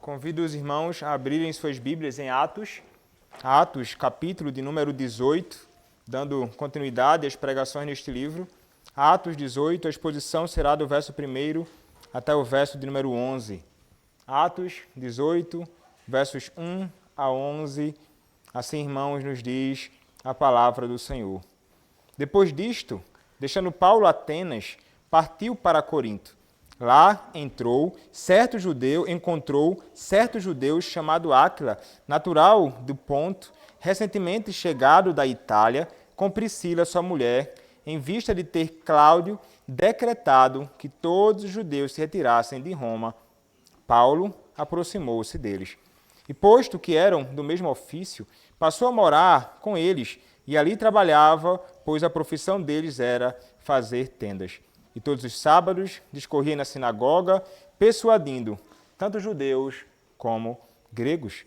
Convido os irmãos a abrirem suas Bíblias em Atos, capítulo de número 18, dando continuidade às pregações neste livro. Atos 18, a exposição será do verso 1 até o verso de número 11. Atos 18, versos 1 a 11. Assim, irmãos, nos diz a palavra do Senhor. Depois disto, deixando Paulo Atenas, partiu para Corinto. Lá encontrou certo judeu chamado Áquila, natural do Ponto, recentemente chegado da Itália, com Priscila, sua mulher, em vista de ter Cláudio decretado que todos os judeus se retirassem de Roma. Paulo aproximou-se deles. E posto que eram do mesmo ofício, passou a morar com eles, e ali trabalhava, pois a profissão deles era fazer tendas. E todos os sábados discorria na sinagoga, persuadindo tanto judeus como gregos.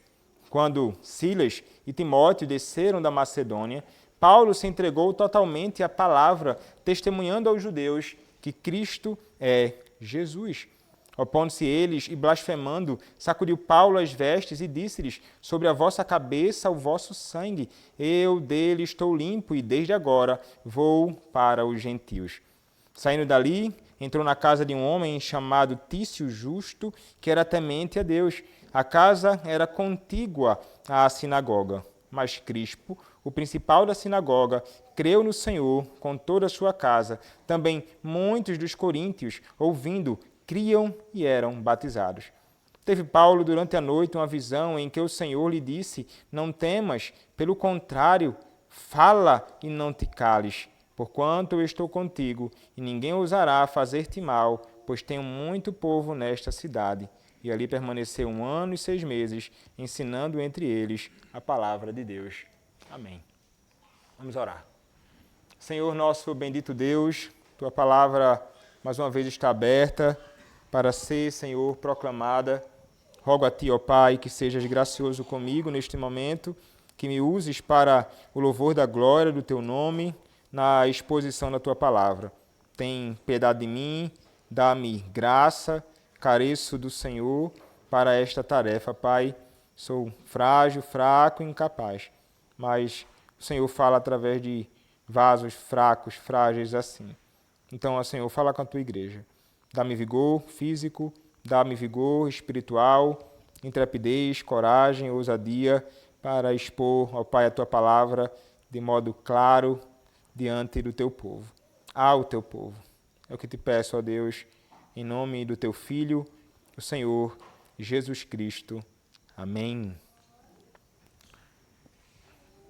Quando Silas e Timóteo desceram da Macedônia, Paulo se entregou totalmente à palavra, testemunhando aos judeus que Cristo é Jesus. Opondo-se eles e blasfemando, sacudiu Paulo as vestes e disse-lhes: sobre a vossa cabeça o vosso sangue, eu dele estou limpo e desde agora vou para os gentios. Saindo dali, entrou na casa de um homem chamado Tício Justo, que era temente a Deus. A casa era contígua à sinagoga. Mas Crispo, o principal da sinagoga, creu no Senhor com toda a sua casa. Também muitos dos coríntios, ouvindo, criam e eram batizados. Teve Paulo durante a noite uma visão em que o Senhor lhe disse: não temas, pelo contrário, fala e não te cales. Porquanto eu estou contigo, e ninguém ousará fazer-te mal, pois tenho muito povo nesta cidade. E ali permaneceu 1 ano e 6 meses, ensinando entre eles a palavra de Deus. Amém. Vamos orar. Senhor nosso bendito Deus, Tua palavra mais uma vez está aberta para ser, Senhor, proclamada. Rogo a Ti, ó Pai, que sejas gracioso comigo neste momento, que me uses para o louvor da glória do Teu nome, na exposição da Tua palavra. Tem piedade de mim, dá-me graça, careço do Senhor para esta tarefa, Pai. Sou frágil, fraco e incapaz, mas o Senhor fala através de vasos fracos, frágeis assim. Então, ó Senhor, fala com a Tua igreja. Dá-me vigor físico, dá-me vigor espiritual, intrepidez, coragem, ousadia para expor, ó Pai, a Tua palavra de modo claro, diante do Teu povo, ao Teu povo. É o que te peço, ó Deus, em nome do Teu Filho, o Senhor Jesus Cristo. Amém.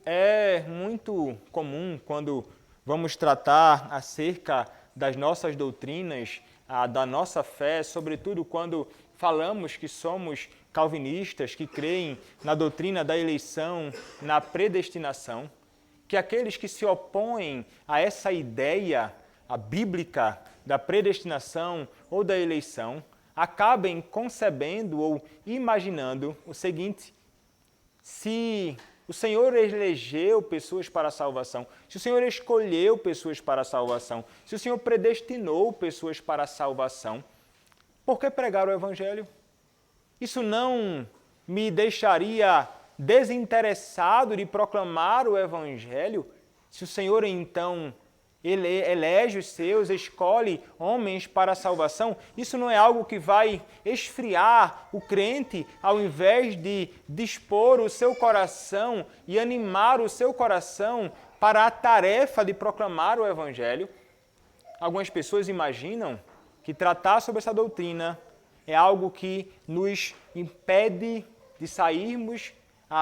É muito comum quando vamos tratar acerca das nossas doutrinas, da nossa fé, sobretudo quando falamos que somos calvinistas, que creem na doutrina da eleição, na predestinação, que aqueles que se opõem a essa ideia, a bíblica, da predestinação ou da eleição, acabem concebendo ou imaginando o seguinte: se o Senhor elegeu pessoas para a salvação, se o Senhor escolheu pessoas para a salvação, se o Senhor predestinou pessoas para a salvação, por que pregar o Evangelho? Isso não me deixaria desinteressado de proclamar o Evangelho? Se o Senhor, então, elege os seus, escolhe homens para a salvação, isso não é algo que vai esfriar o crente ao invés de dispor o seu coração e animar o seu coração para a tarefa de proclamar o Evangelho? Algumas pessoas imaginam que tratar sobre essa doutrina é algo que nos impede de sairmos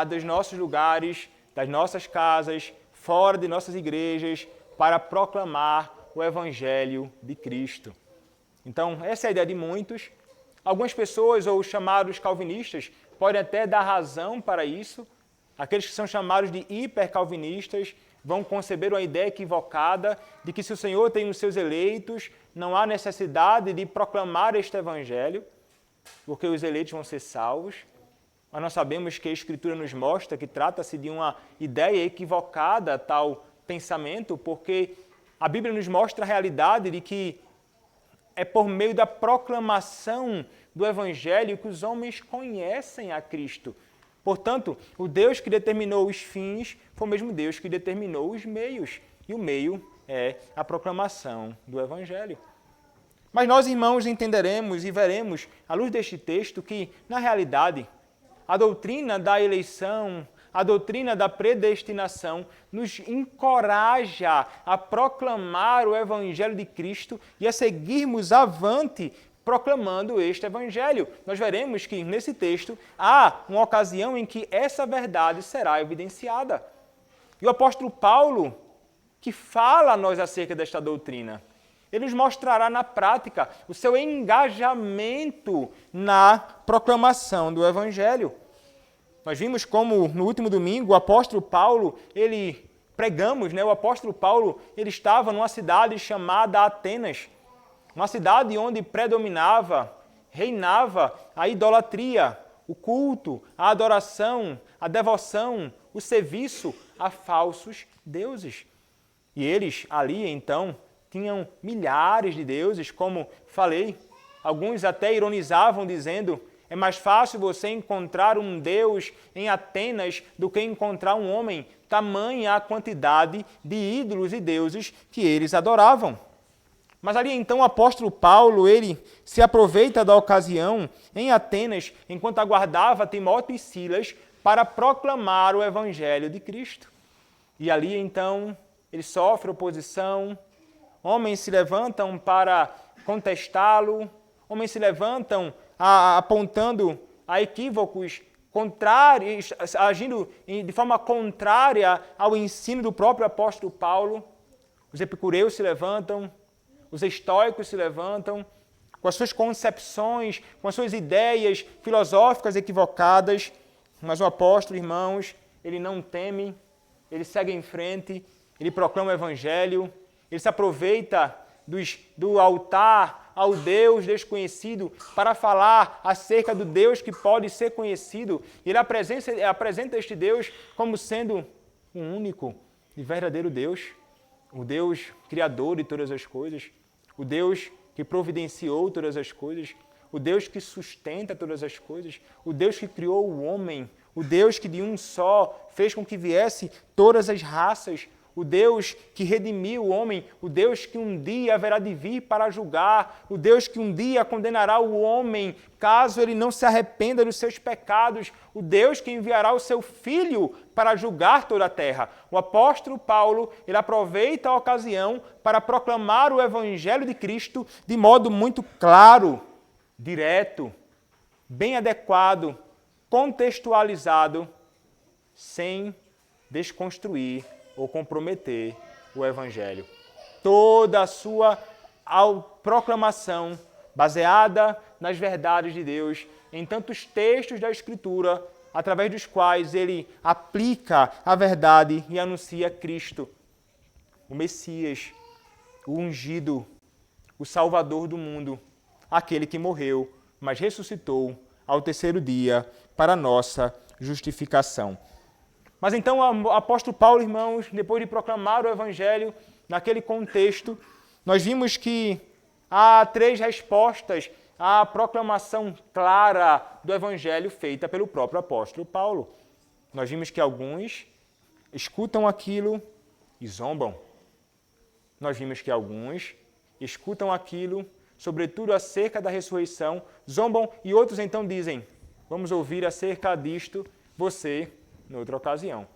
dos nossos lugares, das nossas casas, fora de nossas igrejas, para proclamar o Evangelho de Cristo. Então, essa é a ideia de muitos. Algumas pessoas, ou chamados calvinistas, podem até dar razão para isso. Aqueles que são chamados de hipercalvinistas vão conceber uma ideia equivocada de que se o Senhor tem os seus eleitos, não há necessidade de proclamar este Evangelho, porque os eleitos vão ser salvos. Mas nós sabemos que a Escritura nos mostra que trata-se de uma ideia equivocada, tal pensamento, porque a Bíblia nos mostra a realidade de que é por meio da proclamação do Evangelho que os homens conhecem a Cristo. Portanto, o Deus que determinou os fins foi o mesmo Deus que determinou os meios. E o meio é a proclamação do Evangelho. Mas nós, irmãos, entenderemos e veremos, à luz deste texto, que, na realidade, a doutrina da eleição, a doutrina da predestinação, nos encoraja a proclamar o Evangelho de Cristo e a seguirmos avante proclamando este Evangelho. Nós veremos que, nesse texto, há uma ocasião em que essa verdade será evidenciada. E o apóstolo Paulo, que fala a nós acerca desta doutrina, ele nos mostrará na prática o seu engajamento na proclamação do Evangelho. Nós vimos como no último domingo o apóstolo Paulo, o apóstolo Paulo, ele estava numa cidade chamada Atenas, uma cidade onde predominava, reinava a idolatria, o culto, a adoração, a devoção, o serviço a falsos deuses. E eles ali, então, tinham milhares de deuses, como falei. Alguns até ironizavam, dizendo: é mais fácil você encontrar um Deus em Atenas do que encontrar um homem, tamanha a quantidade de ídolos e deuses que eles adoravam. Mas ali então o apóstolo Paulo, ele se aproveita da ocasião em Atenas, enquanto aguardava Timóteo e Silas, para proclamar o Evangelho de Cristo. E ali então ele sofre oposição, homens se levantam para contestá-lo, homens se levantam apontando a equívocos contrários, agindo de forma contrária ao ensino do próprio apóstolo Paulo. Os epicureus se levantam, os estoicos se levantam, com as suas concepções, com as suas ideias filosóficas equivocadas, mas o apóstolo, irmãos, ele não teme, ele segue em frente, ele proclama o Evangelho, ele se aproveita do altar ao Deus desconhecido para falar acerca do Deus que pode ser conhecido. Ele apresenta este Deus como sendo um único e verdadeiro Deus, o Deus criador de todas as coisas, o Deus que providenciou todas as coisas, o Deus que sustenta todas as coisas, o Deus que criou o homem, o Deus que de um só fez com que viesse todas as raças, o Deus que redimiu o homem, o Deus que um dia haverá de vir para julgar, o Deus que um dia condenará o homem, caso ele não se arrependa dos seus pecados, o Deus que enviará o seu Filho para julgar toda a terra. O apóstolo Paulo, ele aproveita a ocasião para proclamar o Evangelho de Cristo de modo muito claro, direto, bem adequado, contextualizado, sem desconstruir ou comprometer o Evangelho. Toda a sua proclamação, baseada nas verdades de Deus, em tantos textos da Escritura, através dos quais ele aplica a verdade e anuncia Cristo, o Messias, o ungido, o Salvador do mundo, aquele que morreu, mas ressuscitou ao terceiro dia para a nossa justificação. Mas então o apóstolo Paulo, irmãos, depois de proclamar o Evangelho, naquele contexto, nós vimos que há 3 respostas à proclamação clara do Evangelho feita pelo próprio apóstolo Paulo. Nós vimos que alguns escutam aquilo e zombam. Nós vimos que alguns escutam aquilo, sobretudo acerca da ressurreição, zombam, e outros então dizem: vamos ouvir acerca disto você noutra ocasião.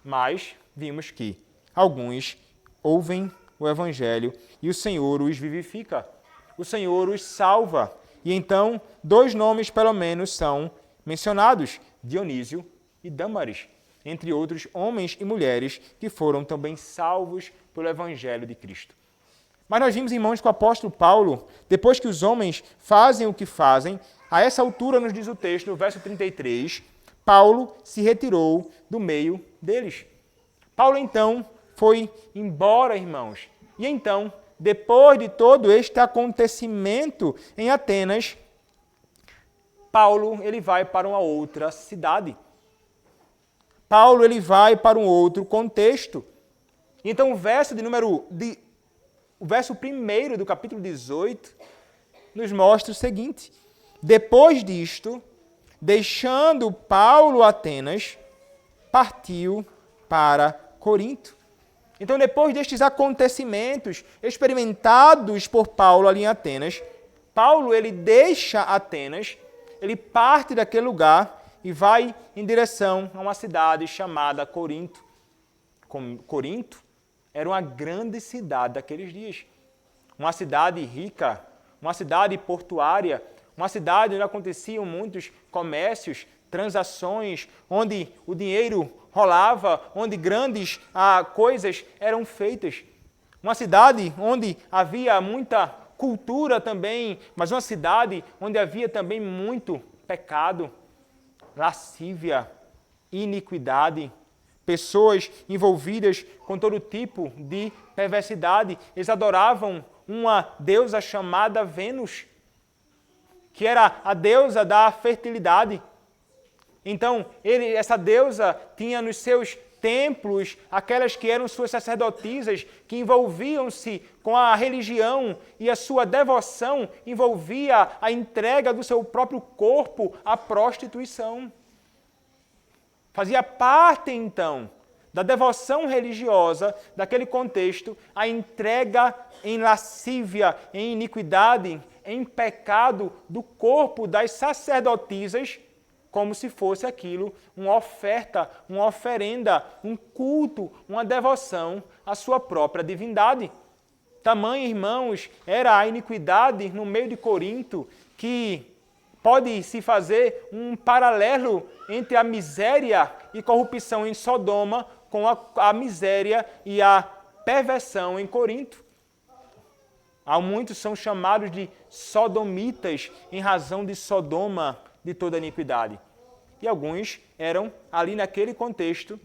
Mas vimos que alguns ouvem o Evangelho e o Senhor os vivifica, o Senhor os salva. E então 2 nomes pelo menos são mencionados: Dionísio e Dâmaris, entre outros homens e mulheres que foram também salvos pelo Evangelho de Cristo. Mas nós vimos, irmãos, que o apóstolo Paulo, depois que os homens fazem o que fazem, a essa altura nos diz o texto, no verso 33, Paulo se retirou do meio deles. Paulo, então, foi embora, irmãos. E então, depois de todo este acontecimento em Atenas, Paulo ele vai para uma outra cidade. Paulo ele vai para um outro contexto. Então, o verso 1 do capítulo 18 nos mostra o seguinte: depois disto, deixando Paulo Atenas, partiu para Corinto. Então, depois destes acontecimentos experimentados por Paulo ali em Atenas, Paulo ele deixa Atenas, ele parte daquele lugar e vai em direção a uma cidade chamada Corinto. Corinto era uma grande cidade daqueles dias. Uma cidade rica, uma cidade portuária, uma cidade onde aconteciam muitos comércios, transações, onde o dinheiro rolava, onde grandes coisas eram feitas. Uma cidade onde havia muita cultura também, mas uma cidade onde havia também muito pecado, lascívia, iniquidade, pessoas envolvidas com todo tipo de perversidade. Eles adoravam uma deusa chamada Vênus, que era a deusa da fertilidade. Então, essa deusa tinha nos seus templos aquelas que eram suas sacerdotisas, que envolviam-se com a religião, e a sua devoção envolvia a entrega do seu próprio corpo à prostituição. Fazia parte, então, da devoção religiosa, daquele contexto, a entrega em lascívia, em iniquidade, em pecado do corpo das sacerdotisas, como se fosse aquilo uma oferta, uma oferenda, um culto, uma devoção à sua própria divindade. Tamanha, irmãos, era a iniquidade no meio de Corinto, que pode-se fazer um paralelo entre a miséria e corrupção em Sodoma com a miséria e a perversão em Corinto. Há muitos são chamados de sodomitas em razão de Sodoma, de toda a iniquidade. E alguns eram, ali naquele contexto,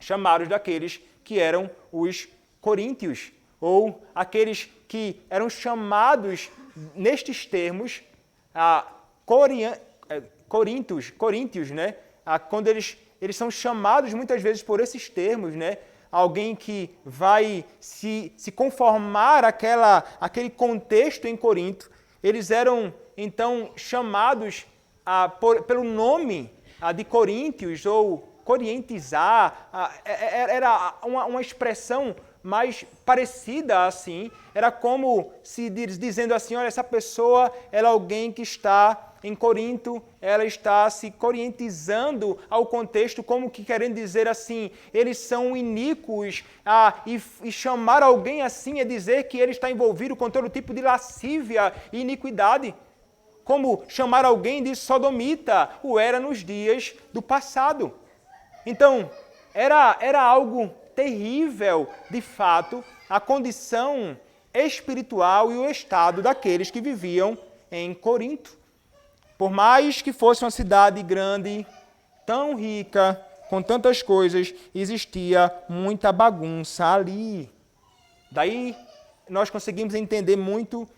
chamados daqueles que eram os coríntios, ou aqueles que eram chamados, nestes termos, coríntios, né? Quando eles são chamados muitas vezes por esses termos, né? Alguém que vai se conformar aquele contexto em Corinto, eles eram então chamados pelo nome de coríntios ou corientizar. Era uma expressão mais parecida assim. Era como se dizendo assim: olha, essa pessoa ela é alguém que está em Corinto, ela está se corientizando ao contexto, como que querendo dizer assim, eles são iníquos, e chamar alguém assim é dizer que ele está envolvido com todo tipo de lascívia e iniquidade. Como chamar alguém de sodomita o era nos dias do passado. Então, era algo terrível, de fato, a condição espiritual e o estado daqueles que viviam em Corinto. Por mais que fosse uma cidade grande, tão rica, com tantas coisas, existia muita bagunça ali. Daí nós conseguimos entender muito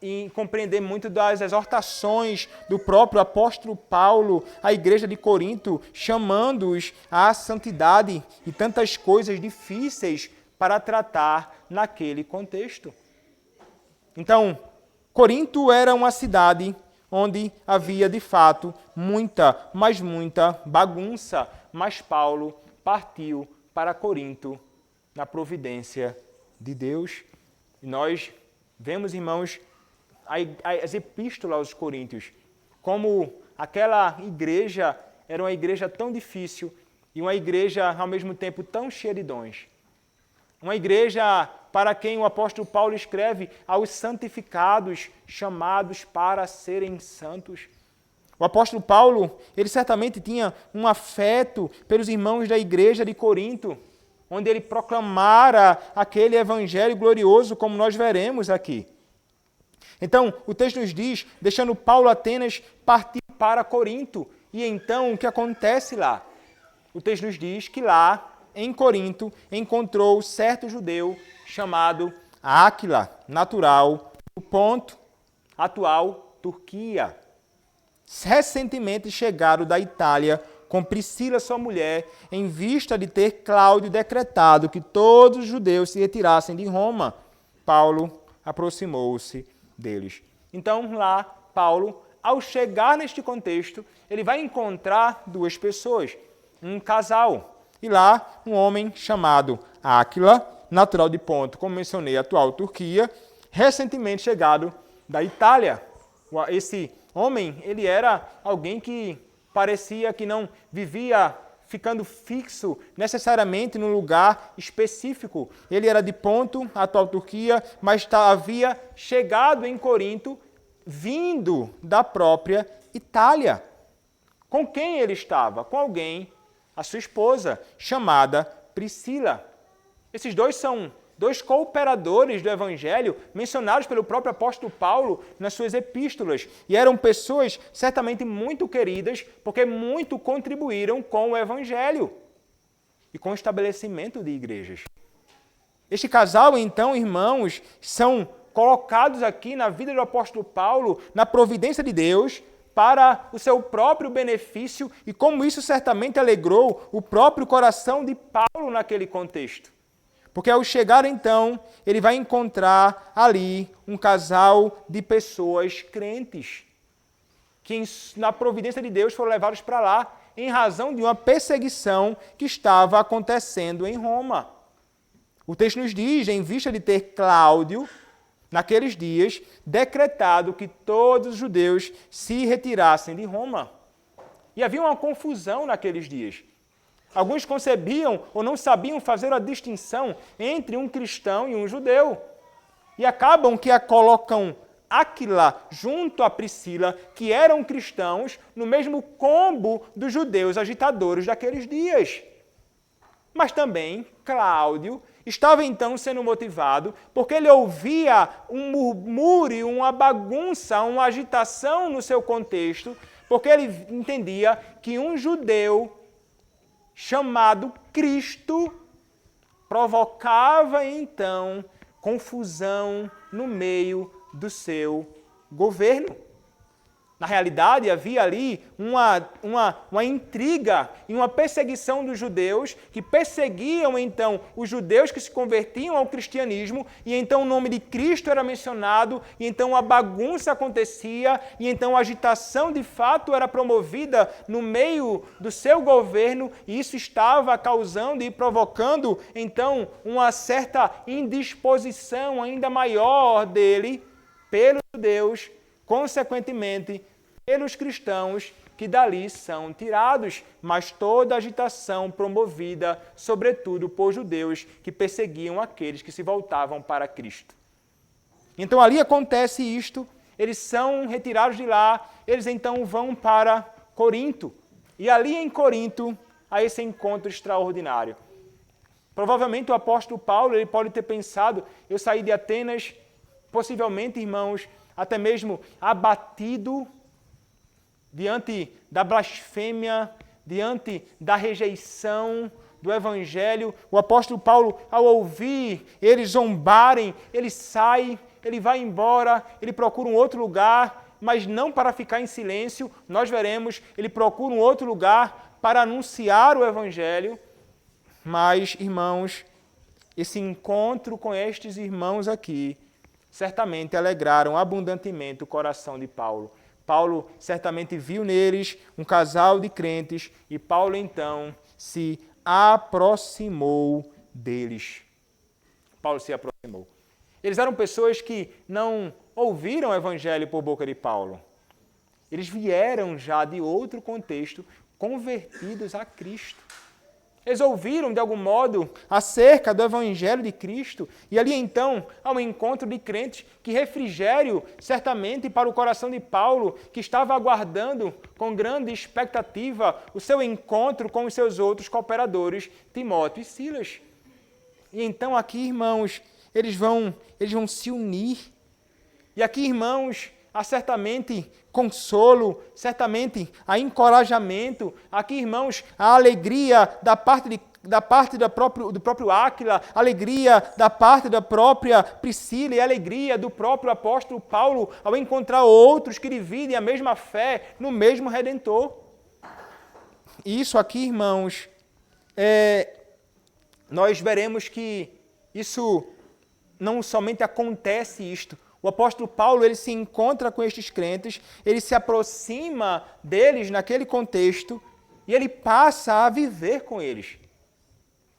e compreender muito das exortações do próprio apóstolo Paulo à igreja de Corinto, chamando-os à santidade e tantas coisas difíceis para tratar naquele contexto. Então, Corinto era uma cidade onde havia de fato muita, mas muita bagunça, mas Paulo partiu para Corinto na providência de Deus. E nós vemos, irmãos, as epístolas aos Coríntios, como aquela igreja era uma igreja tão difícil e uma igreja, ao mesmo tempo, tão cheia de dons. Uma igreja para quem o apóstolo Paulo escreve aos santificados, chamados para serem santos. O apóstolo Paulo, ele certamente tinha um afeto pelos irmãos da igreja de Corinto, onde ele proclamara aquele evangelho glorioso, como nós veremos aqui. Então, o texto nos diz, deixando Paulo Atenas partir para Corinto. E então, o que acontece lá? O texto nos diz que lá, em Corinto, encontrou certo judeu chamado Áquila, natural do Ponto, atual Turquia. Recentemente chegado da Itália com Priscila, sua mulher, em vista de ter Cláudio decretado que todos os judeus se retirassem de Roma. Paulo aproximou-se deles. Então, lá, Paulo, ao chegar neste contexto, ele vai encontrar duas pessoas, um casal. E lá, um homem chamado Áquila, natural de Ponto, como mencionei, atual Turquia, recentemente chegado da Itália. Esse homem, ele era alguém que parecia que não vivia ficando fixo necessariamente num lugar específico. Ele era de Ponto, atual Turquia, mas havia chegado em Corinto, vindo da própria Itália. Com quem ele estava? Com alguém, a sua esposa, chamada Priscila. Esses dois são dois cooperadores do Evangelho mencionados pelo próprio apóstolo Paulo nas suas epístolas. E eram pessoas certamente muito queridas, porque muito contribuíram com o Evangelho e com o estabelecimento de igrejas. Este casal, então, irmãos, são colocados aqui na vida do apóstolo Paulo, na providência de Deus, para o seu próprio benefício e como isso certamente alegrou o próprio coração de Paulo naquele contexto. Porque ao chegar então, ele vai encontrar ali um casal de pessoas crentes, que na providência de Deus foram levados para lá em razão de uma perseguição que estava acontecendo em Roma. O texto nos diz, em vista de ter Cláudio, naqueles dias, decretado que todos os judeus se retirassem de Roma. E havia uma confusão naqueles dias. Alguns concebiam ou não sabiam fazer a distinção entre um cristão e um judeu. E acabam que a colocam Áquila junto a Priscila, que eram cristãos, no mesmo combo dos judeus agitadores daqueles dias. Mas também Cláudio estava então sendo motivado porque ele ouvia um murmúrio, uma bagunça, uma agitação no seu contexto, porque ele entendia que um judeu chamado Cristo provocava então confusão no meio do seu governo. Na realidade, havia ali uma intriga e uma perseguição dos judeus, que perseguiam, então, os judeus que se convertiam ao cristianismo, e então o nome de Cristo era mencionado, e então a bagunça acontecia, e então a agitação, de fato, era promovida no meio do seu governo, e isso estava causando e provocando, então, uma certa indisposição ainda maior dele pelos judeus, consequentemente, pelos cristãos que dali são tirados, mas toda a agitação promovida, sobretudo por judeus que perseguiam aqueles que se voltavam para Cristo. Então ali acontece isto, eles são retirados de lá, eles então vão para Corinto. E ali em Corinto há esse encontro extraordinário. Provavelmente o apóstolo Paulo ele pode ter pensado, eu saí de Atenas, possivelmente, irmãos, até mesmo abatido diante da blasfêmia, diante da rejeição do Evangelho. O apóstolo Paulo, ao ouvir eles zombarem, ele sai, ele vai embora, ele procura um outro lugar, mas não para ficar em silêncio. Nós veremos, ele procura um outro lugar para anunciar o Evangelho. Mas, irmãos, esse encontro com estes irmãos aqui, certamente alegraram abundantemente o coração de Paulo. Paulo certamente viu neles um casal de crentes e Paulo então se aproximou deles. Paulo se aproximou. Eles eram pessoas que não ouviram o evangelho por boca de Paulo. Eles vieram já de outro contexto, convertidos a Cristo. Eles ouviram, de algum modo, acerca do Evangelho de Cristo, e ali então há um encontro de crentes, que refrigério, certamente, para o coração de Paulo, que estava aguardando com grande expectativa o seu encontro com os seus outros cooperadores, Timóteo e Silas. E então aqui, irmãos, eles vão se unir. E aqui, irmãos, há certamente consolo, certamente há encorajamento. Aqui, irmãos, há alegria da parte do próprio Áquila, alegria da parte da própria Priscila e alegria do próprio apóstolo Paulo ao encontrar outros que dividem a mesma fé no mesmo Redentor. E isso aqui, irmãos, nós veremos que isso não somente acontece isto, O apóstolo Paulo, ele se encontra com estes crentes, ele se aproxima deles naquele contexto e ele passa a viver com eles.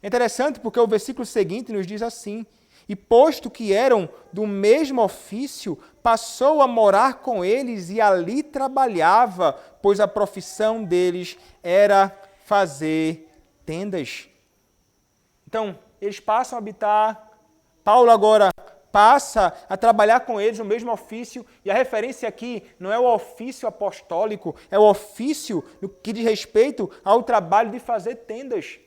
É interessante porque o versículo seguinte nos diz assim: e posto que eram do mesmo ofício, passou a morar com eles e ali trabalhava, pois a profissão deles era fazer tendas. Então, eles passam a habitar, Paulo agora passa a trabalhar com eles no mesmo ofício, e a referência aqui não é o ofício apostólico, é o ofício que diz respeito ao trabalho de fazer tendas.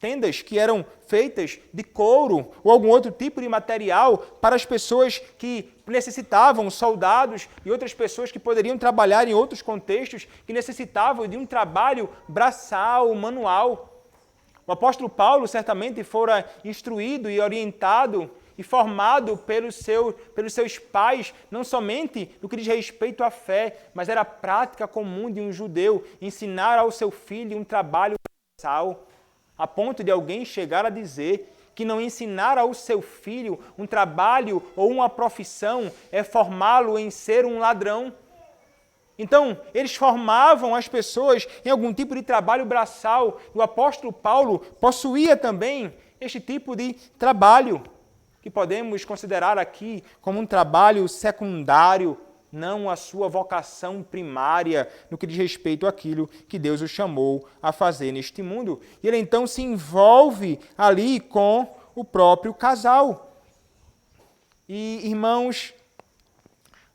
Tendas que eram feitas de couro ou algum outro tipo de material para as pessoas que necessitavam, soldados e outras pessoas que poderiam trabalhar em outros contextos, que necessitavam de um trabalho braçal, manual. O apóstolo Paulo certamente fora instruído e orientado e formado pelos seus pais, não somente no que diz respeito à fé, mas era a prática comum de um judeu ensinar ao seu filho um trabalho braçal, a ponto de alguém chegar a dizer que não ensinar ao seu filho um trabalho ou uma profissão é formá-lo em ser um ladrão. Então, eles formavam as pessoas em algum tipo de trabalho braçal. O apóstolo Paulo possuía também este tipo de trabalho, que podemos considerar aqui como um trabalho secundário, não a sua vocação primária no que diz respeito àquilo que Deus o chamou a fazer neste mundo. E ele então se envolve ali com o próprio casal. E, irmãos,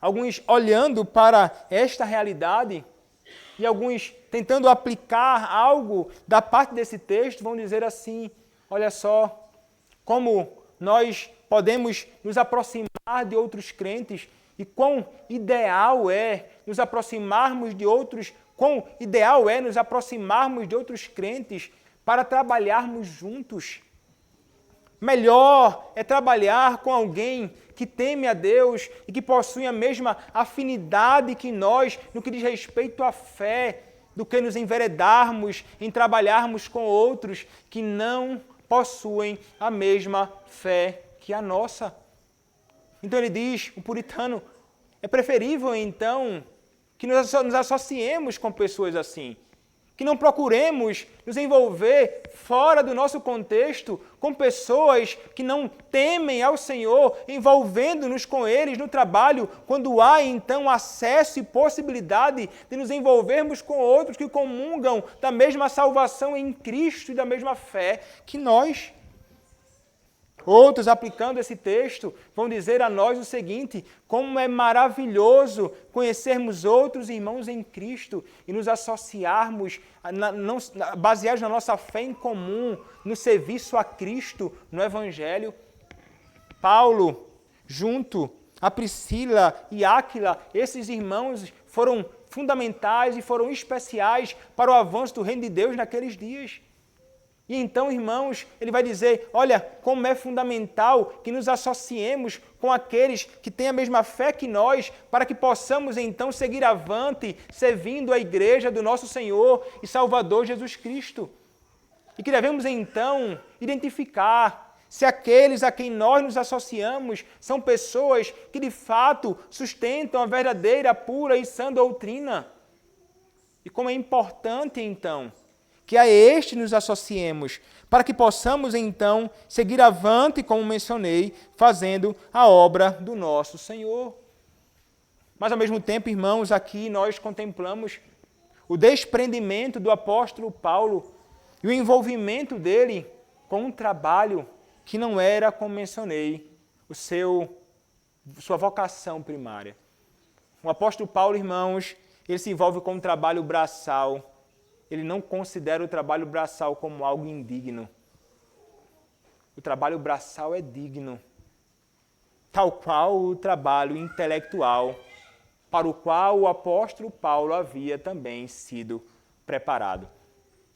alguns olhando para esta realidade e alguns tentando aplicar algo da parte desse texto, vão dizer assim: olha só, como nós podemos nos aproximar de outros crentes e quão ideal é nos aproximarmos de outros, quão ideal é nos aproximarmos de outros crentes para trabalharmos juntos. Melhor é trabalhar com alguém que teme a Deus e que possui a mesma afinidade que nós no que diz respeito à fé, do que nos enveredarmos em trabalharmos com outros que não possuem a mesma fé que a nossa. Então ele diz, o puritano, é preferível então que nos associemos com pessoas assim, que não procuremos nos envolver fora do nosso contexto com pessoas que não temem ao Senhor, envolvendo-nos com eles no trabalho, quando há então acesso e possibilidade de nos envolvermos com outros que comungam da mesma salvação em Cristo e da mesma fé que nós. Outros, aplicando esse texto, vão dizer a nós o seguinte: como é maravilhoso conhecermos outros irmãos em Cristo e nos associarmos, baseados na nossa fé em comum, no serviço a Cristo, no Evangelho. Paulo, junto a Priscila e Áquila, esses irmãos foram fundamentais e foram especiais para o avanço do reino de Deus naqueles dias. E então, irmãos, ele vai dizer, olha, como é fundamental que nos associemos com aqueles que têm a mesma fé que nós, para que possamos então seguir avante, servindo a igreja do nosso Senhor e Salvador Jesus Cristo. E que devemos então identificar se aqueles a quem nós nos associamos são pessoas que de fato sustentam a verdadeira, pura e sã doutrina. E como é importante então que a este nos associemos, para que possamos, então, seguir avante, como mencionei, fazendo a obra do nosso Senhor. Mas, ao mesmo tempo, irmãos, aqui nós contemplamos o desprendimento do apóstolo Paulo e o envolvimento dele com um trabalho que não era, como mencionei, sua vocação primária. O apóstolo Paulo, irmãos, ele se envolve com um trabalho braçal. Ele não considera o trabalho braçal como algo indigno. O trabalho braçal é digno, tal qual o trabalho intelectual, para o qual o apóstolo Paulo havia também sido preparado.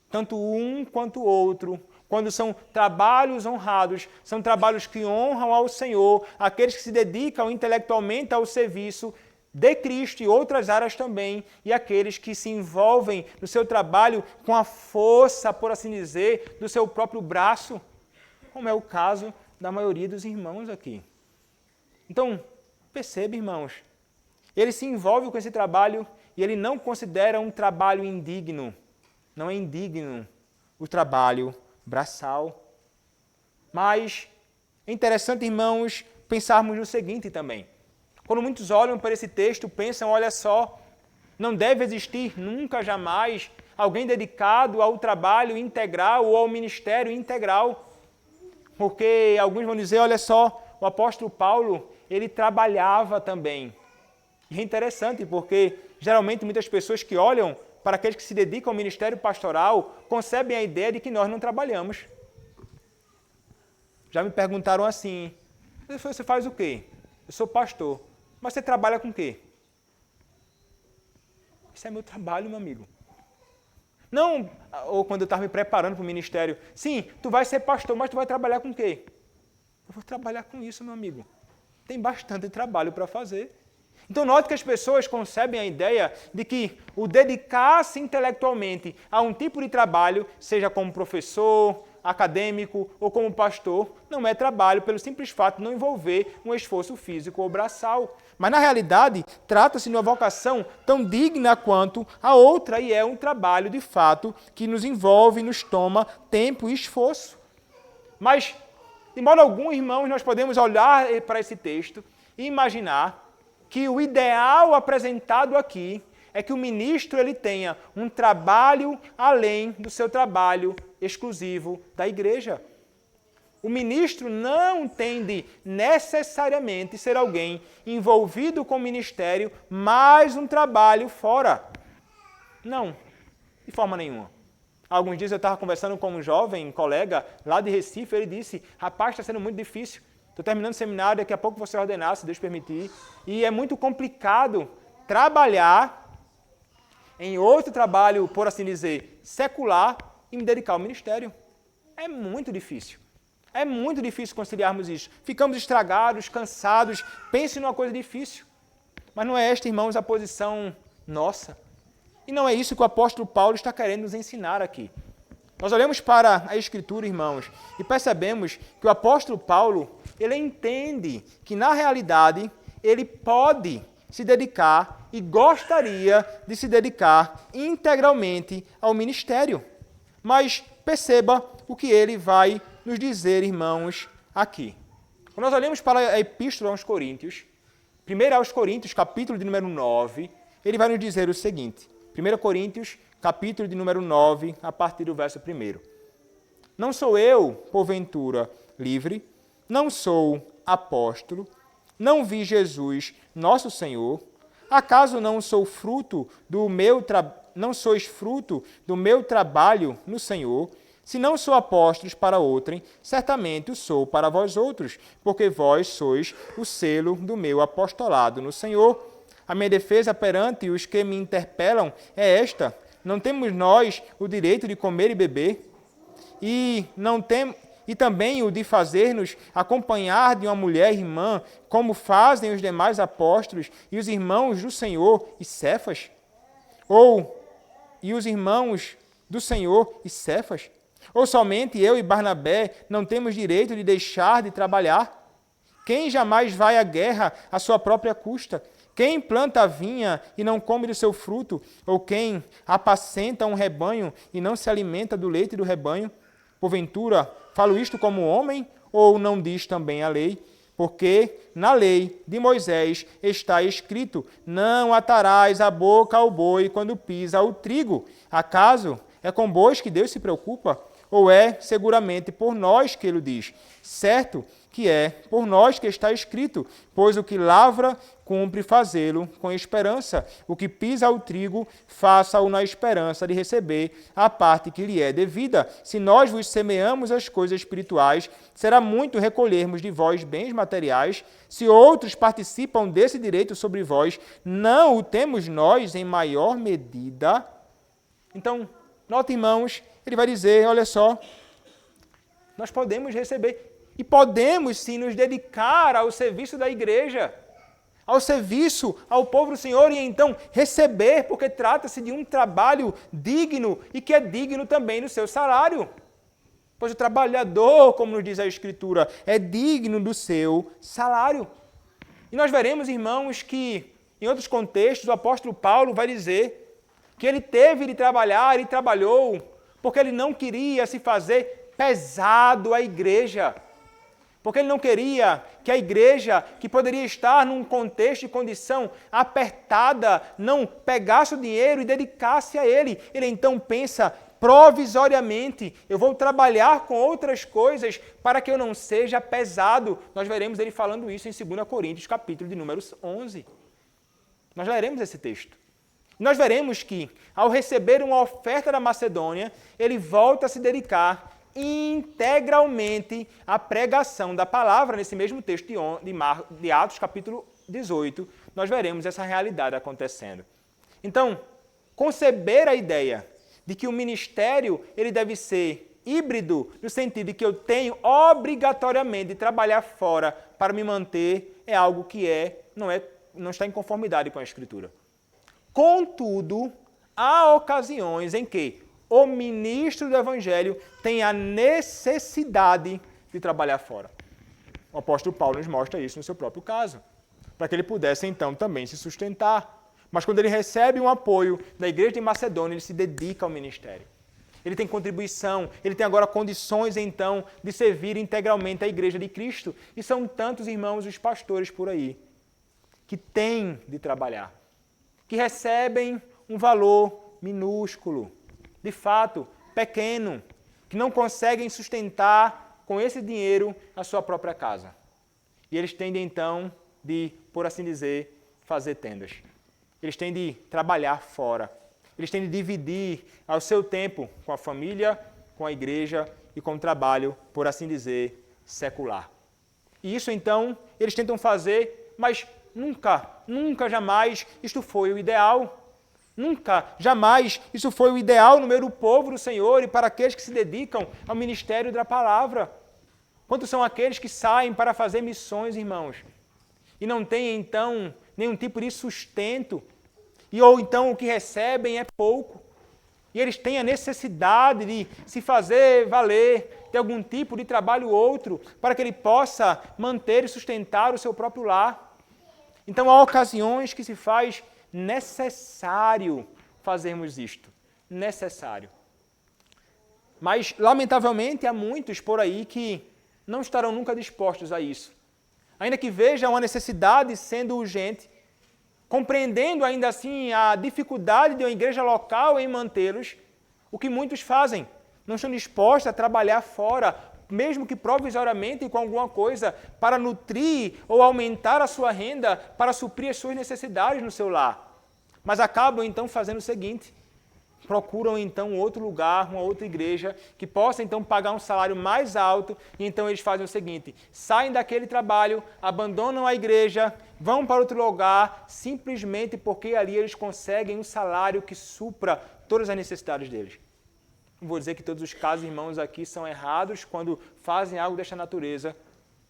Tanto um quanto o outro, quando são trabalhos honrados, são trabalhos que honram ao Senhor, aqueles que se dedicam intelectualmente ao serviço de Cristo e outras áreas também, e aqueles que se envolvem no seu trabalho com a força, por assim dizer, do seu próprio braço, como é o caso da maioria dos irmãos aqui. Então, perceba, irmãos, ele se envolve com esse trabalho e ele não considera um trabalho indigno. Não é indigno o trabalho braçal. Mas é interessante, irmãos, pensarmos no seguinte também. Quando muitos olham para esse texto, pensam, olha só, não deve existir nunca, jamais, alguém dedicado ao trabalho integral ou ao ministério integral. Porque alguns vão dizer, olha só, o apóstolo Paulo, ele trabalhava também. E é interessante porque, geralmente, muitas pessoas que olham para aqueles que se dedicam ao ministério pastoral, concebem a ideia de que nós não trabalhamos. Já me perguntaram assim, você faz o quê? Eu sou pastor. Mas você trabalha com o quê? Isso é meu trabalho, meu amigo. Não, ou quando eu estava me preparando para o ministério, sim, tu vai ser pastor, mas tu vai trabalhar com o quê? Eu vou trabalhar com isso, meu amigo. Tem bastante trabalho para fazer. Então, note que as pessoas concebem a ideia de que o dedicar-se intelectualmente a um tipo de trabalho, seja como professor, acadêmico ou como pastor, não é trabalho pelo simples fato de não envolver um esforço físico ou braçal. Mas, na realidade, trata-se de uma vocação tão digna quanto a outra e é um trabalho, de fato, que nos envolve e nos toma tempo e esforço. Mas, de modo algum, irmãos, nós podemos olhar para esse texto e imaginar que o ideal apresentado aqui é que o ministro ele tenha um trabalho além do seu trabalho exclusivo da igreja. O ministro não tem de necessariamente ser alguém envolvido com o ministério, mais um trabalho fora. Não, de forma nenhuma. Alguns dias eu estava conversando com um jovem colega lá de Recife, ele disse, rapaz, está sendo muito difícil. Estou terminando o seminário, daqui a pouco você ordenar, se Deus permitir. E é muito complicado trabalhar em outro trabalho, por assim dizer, secular e me dedicar ao ministério. É muito difícil. É muito difícil conciliarmos isso. Ficamos estragados, cansados. Pense numa coisa difícil. Mas não é esta, irmãos, a posição nossa. E não é isso que o apóstolo Paulo está querendo nos ensinar aqui. Nós olhamos para a Escritura, irmãos, e percebemos que o apóstolo Paulo, ele entende que, na realidade, ele pode se dedicar e gostaria de se dedicar integralmente ao ministério. Mas perceba o que ele vai nos dizer, irmãos, aqui. Quando nós olhamos para a Epístola aos Coríntios, 1 aos Coríntios, capítulo de número 9, ele vai nos dizer o seguinte, 1 Coríntios, capítulo de número 9, a partir do verso 1. Não sou eu, porventura, livre, não sou apóstolo, não vi Jesus, nosso Senhor, acaso não sois fruto do meu trabalho no Senhor? Se não sou apóstolo para outrem, certamente o sou para vós outros, porque vós sois o selo do meu apostolado no Senhor. A minha defesa perante os que me interpelam é esta: não temos nós o direito de comer e beber? E também o de fazer-nos acompanhar de uma mulher irmã, como fazem os demais apóstolos e os irmãos do Senhor e Cefas? E os irmãos do Senhor e Cefas? Ou somente eu e Barnabé não temos direito de deixar de trabalhar? Quem jamais vai à guerra à sua própria custa? Quem planta a vinha e não come do seu fruto? Ou quem apacenta um rebanho e não se alimenta do leite do rebanho? Porventura, falo isto como homem, ou não diz também a lei? Porque na lei de Moisés está escrito, não atarás a boca ao boi quando pisa o trigo. Acaso é com bois que Deus se preocupa? Ou é seguramente por nós que ele diz? Certo que é por nós que está escrito, pois o que lavra, cumpre fazê-lo com esperança. O que pisa o trigo, faça-o na esperança de receber a parte que lhe é devida. Se nós vos semeamos as coisas espirituais, será muito recolhermos de vós bens materiais. Se outros participam desse direito sobre vós, não o temos nós em maior medida? Então, note, irmãos, ele vai dizer, olha só, nós podemos receber e podemos sim nos dedicar ao serviço da igreja, ao serviço ao povo do Senhor e então receber, porque trata-se de um trabalho digno e que é digno também do seu salário. Pois o trabalhador, como nos diz a Escritura, é digno do seu salário. E nós veremos, irmãos, que em outros contextos o apóstolo Paulo vai dizer que ele teve de trabalhar, ele trabalhou, porque ele não queria se fazer pesado à igreja. Porque ele não queria que a igreja, que poderia estar num contexto e condição apertada, não pegasse o dinheiro e dedicasse a ele. Ele então pensa, provisoriamente, eu vou trabalhar com outras coisas para que eu não seja pesado. Nós veremos ele falando isso em 2 Coríntios, capítulo de número 11. Nós leremos esse texto. Nós veremos que, ao receber uma oferta da Macedônia, ele volta a se dedicar integralmente à pregação da palavra. Nesse mesmo texto de Atos, capítulo 18, nós veremos essa realidade acontecendo. Então, conceber a ideia de que o ministério ele deve ser híbrido, no sentido de que eu tenho obrigatoriamente de trabalhar fora para me manter, é algo que não está em conformidade com a Escritura. Contudo, há ocasiões em que o ministro do Evangelho tem a necessidade de trabalhar fora. O apóstolo Paulo nos mostra isso no seu próprio caso, para que ele pudesse então também se sustentar. Mas quando ele recebe um apoio da igreja de Macedônia, ele se dedica ao ministério. Ele tem contribuição, ele tem agora condições então de servir integralmente a igreja de Cristo. E são tantos irmãos, os pastores por aí, que têm de trabalhar, que recebem um valor minúsculo, de fato, pequeno, que não conseguem sustentar com esse dinheiro a sua própria casa. E eles tendem, então, de, por assim dizer, fazer tendas. Eles têm de trabalhar fora. Eles têm de dividir o seu tempo com a família, com a igreja e com o trabalho, por assim dizer, secular. E isso, então, eles tentam fazer, mas nunca, jamais isto foi o ideal. Nunca, jamais, isso foi o ideal no meio do povo do Senhor e para aqueles que se dedicam ao ministério da palavra. Quantos são aqueles que saem para fazer missões, irmãos, e não têm, então, nenhum tipo de sustento, ou então o que recebem é pouco, e eles têm a necessidade de se fazer valer de algum tipo de trabalho outro, para que ele possa manter e sustentar o seu próprio lar. Então, há ocasiões que se faz necessário fazermos isto. Necessário. Mas, lamentavelmente, há muitos por aí que não estarão nunca dispostos a isso. Ainda que vejam a necessidade sendo urgente, compreendendo ainda assim a dificuldade de uma igreja local em mantê-los, o que muitos fazem, não estão dispostos a trabalhar fora, mesmo que provisoriamente e com alguma coisa, para nutrir ou aumentar a sua renda, para suprir as suas necessidades no seu lar. Mas acabam então fazendo o seguinte, procuram então outro lugar, uma outra igreja, que possa então pagar um salário mais alto, e então eles fazem o seguinte, saem daquele trabalho, abandonam a igreja, vão para outro lugar, simplesmente porque ali eles conseguem um salário que supra todas as necessidades deles. Não vou dizer que todos os casos, irmãos, aqui são errados quando fazem algo desta natureza,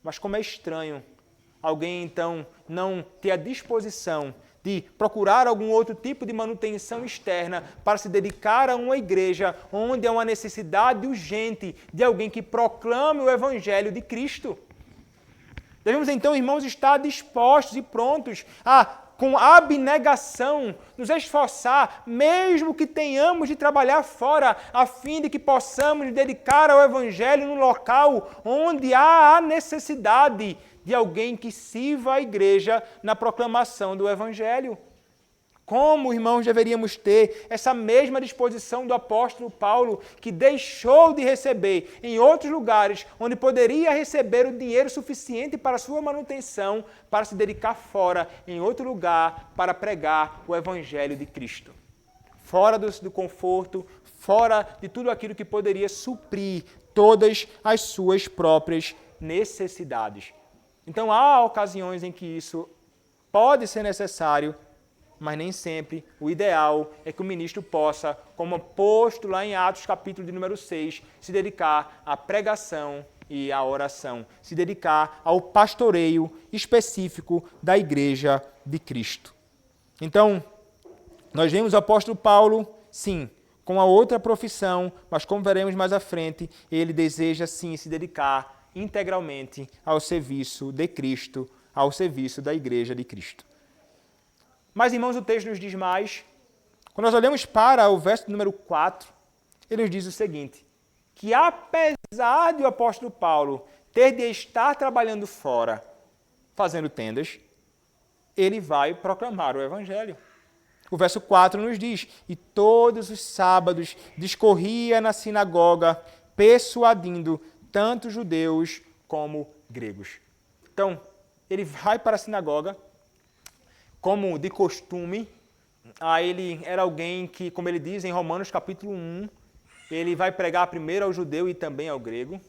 mas como é estranho alguém, então, não ter a disposição de procurar algum outro tipo de manutenção externa para se dedicar a uma igreja onde há uma necessidade urgente de alguém que proclame o Evangelho de Cristo. Devemos, então, irmãos, estar dispostos e prontos a, com abnegação, nos esforçar, mesmo que tenhamos de trabalhar fora, a fim de que possamos nos dedicar ao Evangelho no local onde há a necessidade de alguém que sirva a igreja na proclamação do Evangelho. Como, irmãos, deveríamos ter essa mesma disposição do apóstolo Paulo, que deixou de receber em outros lugares, onde poderia receber o dinheiro suficiente para a sua manutenção, para se dedicar fora, em outro lugar, para pregar o Evangelho de Cristo. Fora do conforto, fora de tudo aquilo que poderia suprir todas as suas próprias necessidades. Então, há ocasiões em que isso pode ser necessário, mas nem sempre. O ideal é que o ministro possa, como posto lá em Atos, capítulo de número 6, se dedicar à pregação e à oração, se dedicar ao pastoreio específico da Igreja de Cristo. Então, nós vemos o apóstolo Paulo, sim, com a outra profissão, mas como veremos mais à frente, ele deseja, sim, se dedicar integralmente ao serviço de Cristo ao serviço da Igreja de Cristo. Mas, irmãos, o texto nos diz mais. Quando nós olhamos para o verso número 4, ele nos diz o seguinte, que apesar de o apóstolo Paulo ter de estar trabalhando fora, fazendo tendas, ele vai proclamar o Evangelho. O verso 4 nos diz, e todos os sábados discorria na sinagoga, persuadindo tanto judeus como gregos. Então, ele vai para a sinagoga, como de costume, ele era alguém que, como ele diz em Romanos capítulo 1, ele vai pregar primeiro ao judeu e também ao grego.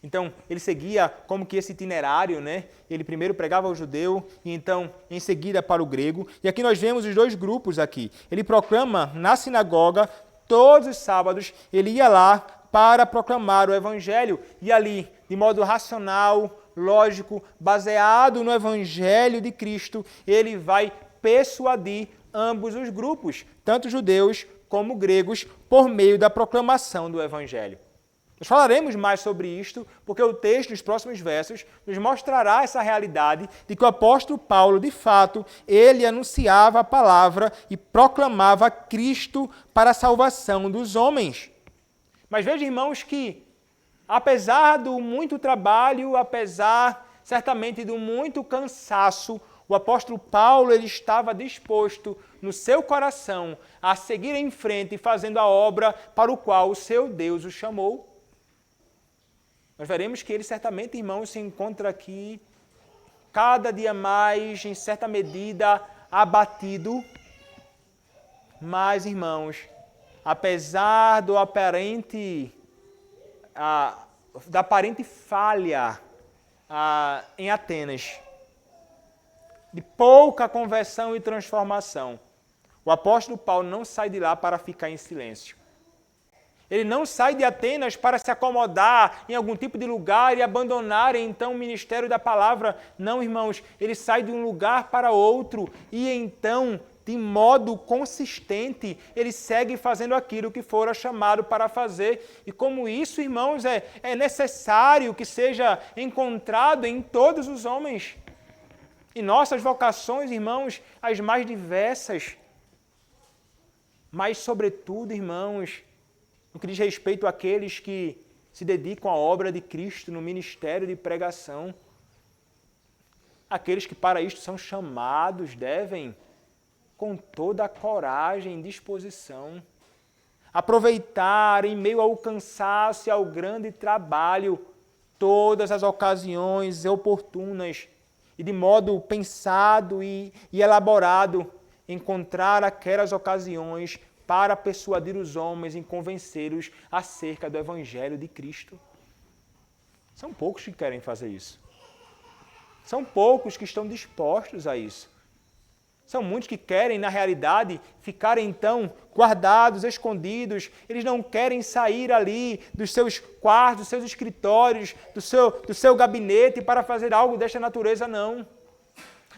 Então, ele seguia como que esse itinerário, né? Ele primeiro pregava ao judeu e então, em seguida, para o grego. E aqui nós vemos os dois grupos aqui. Ele proclama na sinagoga, todos os sábados, ele ia lá para proclamar o evangelho. E ali, de modo racional, lógico, baseado no evangelho de Cristo, ele vai persuadir ambos os grupos, tanto judeus como gregos, por meio da proclamação do evangelho. Nós falaremos mais sobre isto, porque o texto, nos próximos versos, nos mostrará essa realidade de que o apóstolo Paulo, de fato, ele anunciava a palavra e proclamava Cristo para a salvação dos homens. Mas veja, irmãos, que apesar do muito trabalho, apesar, certamente, do muito cansaço, o apóstolo Paulo ele estava disposto, no seu coração, a seguir em frente, fazendo a obra para o qual o seu Deus o chamou. Nós veremos que ele certamente, irmãos, se encontra aqui, cada dia mais, em certa medida, abatido. Mas, irmãos, apesar da aparente falha em Atenas, de pouca conversão e transformação, o apóstolo Paulo não sai de lá para ficar em silêncio. Ele não sai de Atenas para se acomodar em algum tipo de lugar e abandonar então o ministério da palavra. Não, irmãos, ele sai de um lugar para outro e então, de modo consistente, ele segue fazendo aquilo que fora chamado para fazer. E como isso, irmãos, é necessário que seja encontrado em todos os homens. E nossas vocações, irmãos, as mais diversas. Mas, sobretudo, irmãos, no que diz respeito àqueles que se dedicam à obra de Cristo no ministério de pregação, aqueles que para isto são chamados devem, com toda a coragem e disposição, aproveitar em meio ao cansaço e ao grande trabalho todas as ocasiões oportunas e de modo pensado e elaborado encontrar aquelas ocasiões para persuadir os homens e convencê-los acerca do Evangelho de Cristo. São poucos que querem fazer isso. São poucos que estão dispostos a isso. São muitos que querem, na realidade, ficar então guardados, escondidos. Eles não querem sair ali dos seus quartos, dos seus escritórios, do seu gabinete para fazer algo desta natureza, não.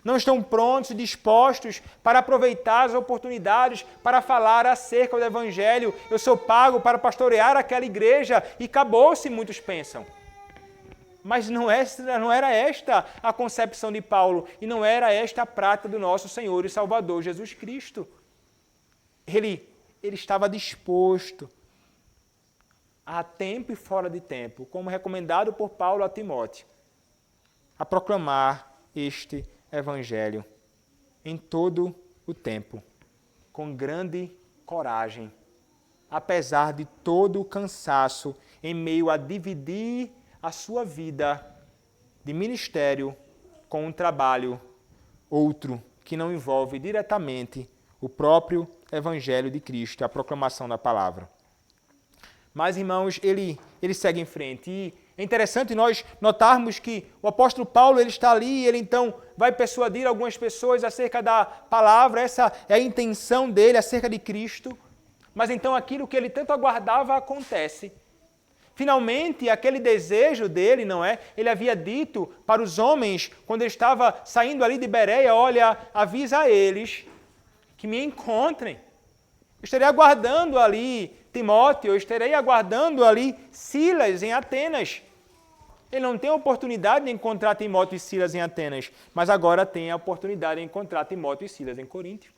Não estão prontos e dispostos para aproveitar as oportunidades para falar acerca do Evangelho. Eu sou pago para pastorear aquela igreja e acabou-se, muitos pensam. Mas não era esta a concepção de Paulo e não era esta a prática do nosso Senhor e Salvador Jesus Cristo. Ele estava disposto, a tempo e fora de tempo, como recomendado por Paulo a Timóteo, a proclamar este Evangelho em todo o tempo, com grande coragem, apesar de todo o cansaço, em meio a dividir a sua vida de ministério com um trabalho outro, que não envolve diretamente o próprio Evangelho de Cristo, a proclamação da palavra. Mas, irmãos, ele segue em frente. E é interessante nós notarmos que o apóstolo Paulo ele está ali, ele então vai persuadir algumas pessoas acerca da palavra, essa é a intenção dele acerca de Cristo. Mas então aquilo que ele tanto aguardava acontece. Finalmente, aquele desejo dele, não é? Ele havia dito para os homens, quando ele estava saindo ali de Bereia, olha, avisa a eles que me encontrem. Eu estarei aguardando ali Timóteo, eu estarei aguardando ali Silas em Atenas. Ele não tem a oportunidade de encontrar Timóteo e Silas em Atenas, mas agora tem a oportunidade de encontrar Timóteo e Silas em Corinto.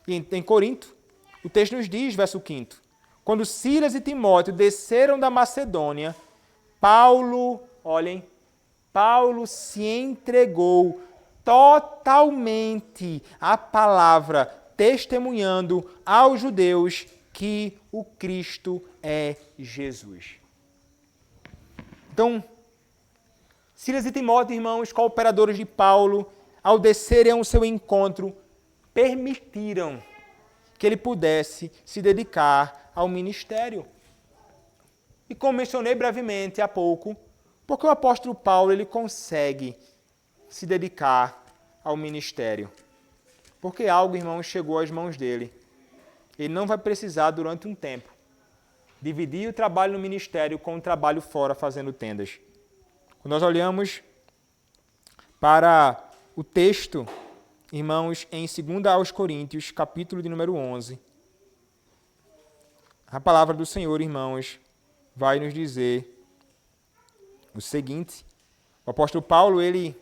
E em Corinto, o texto nos diz, verso 5, quando Silas e Timóteo desceram da Macedônia, Paulo se entregou totalmente à palavra, testemunhando aos judeus que o Cristo é Jesus. Então, Silas e Timóteo, irmãos, cooperadores de Paulo, ao descerem ao seu encontro, permitiram que ele pudesse se dedicar ao ministério. E como mencionei brevemente há pouco, porque o apóstolo Paulo ele consegue se dedicar ao ministério. Porque algo, irmãos, chegou às mãos dele. Ele não vai precisar, durante um tempo, dividir o trabalho no ministério com o trabalho fora fazendo tendas. Quando nós olhamos para o texto, irmãos, em 2 aos Coríntios, capítulo de número 11, a palavra do Senhor, irmãos, vai nos dizer o seguinte. O apóstolo Paulo, ele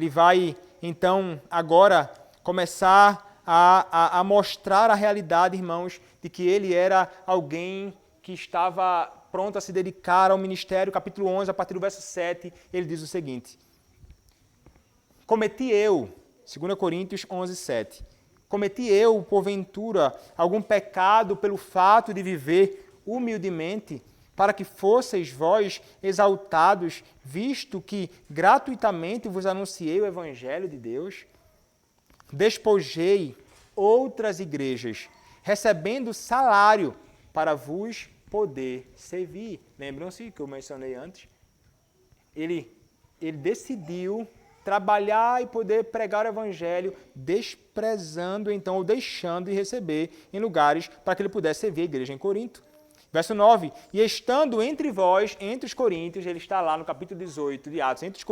vai, então, agora começar a mostrar a realidade, irmãos, de que ele era alguém que estava pronto a se dedicar ao ministério. Capítulo 11, a partir do verso 7, ele diz o seguinte: cometi eu, 2 Coríntios 11, 7, cometi eu, porventura, algum pecado pelo fato de viver humildemente, para que fosseis vós exaltados, visto que gratuitamente vos anunciei o Evangelho de Deus? Despojei outras igrejas, recebendo salário para vos poder servir. Lembram-se que eu mencionei antes? Ele decidiu trabalhar e poder pregar o Evangelho, desprezando então, ou deixando de receber em lugares para que ele pudesse servir a igreja em Corinto. Verso 9, e estando entre vós, entre os coríntios, ele está lá no capítulo 18 de Atos, entre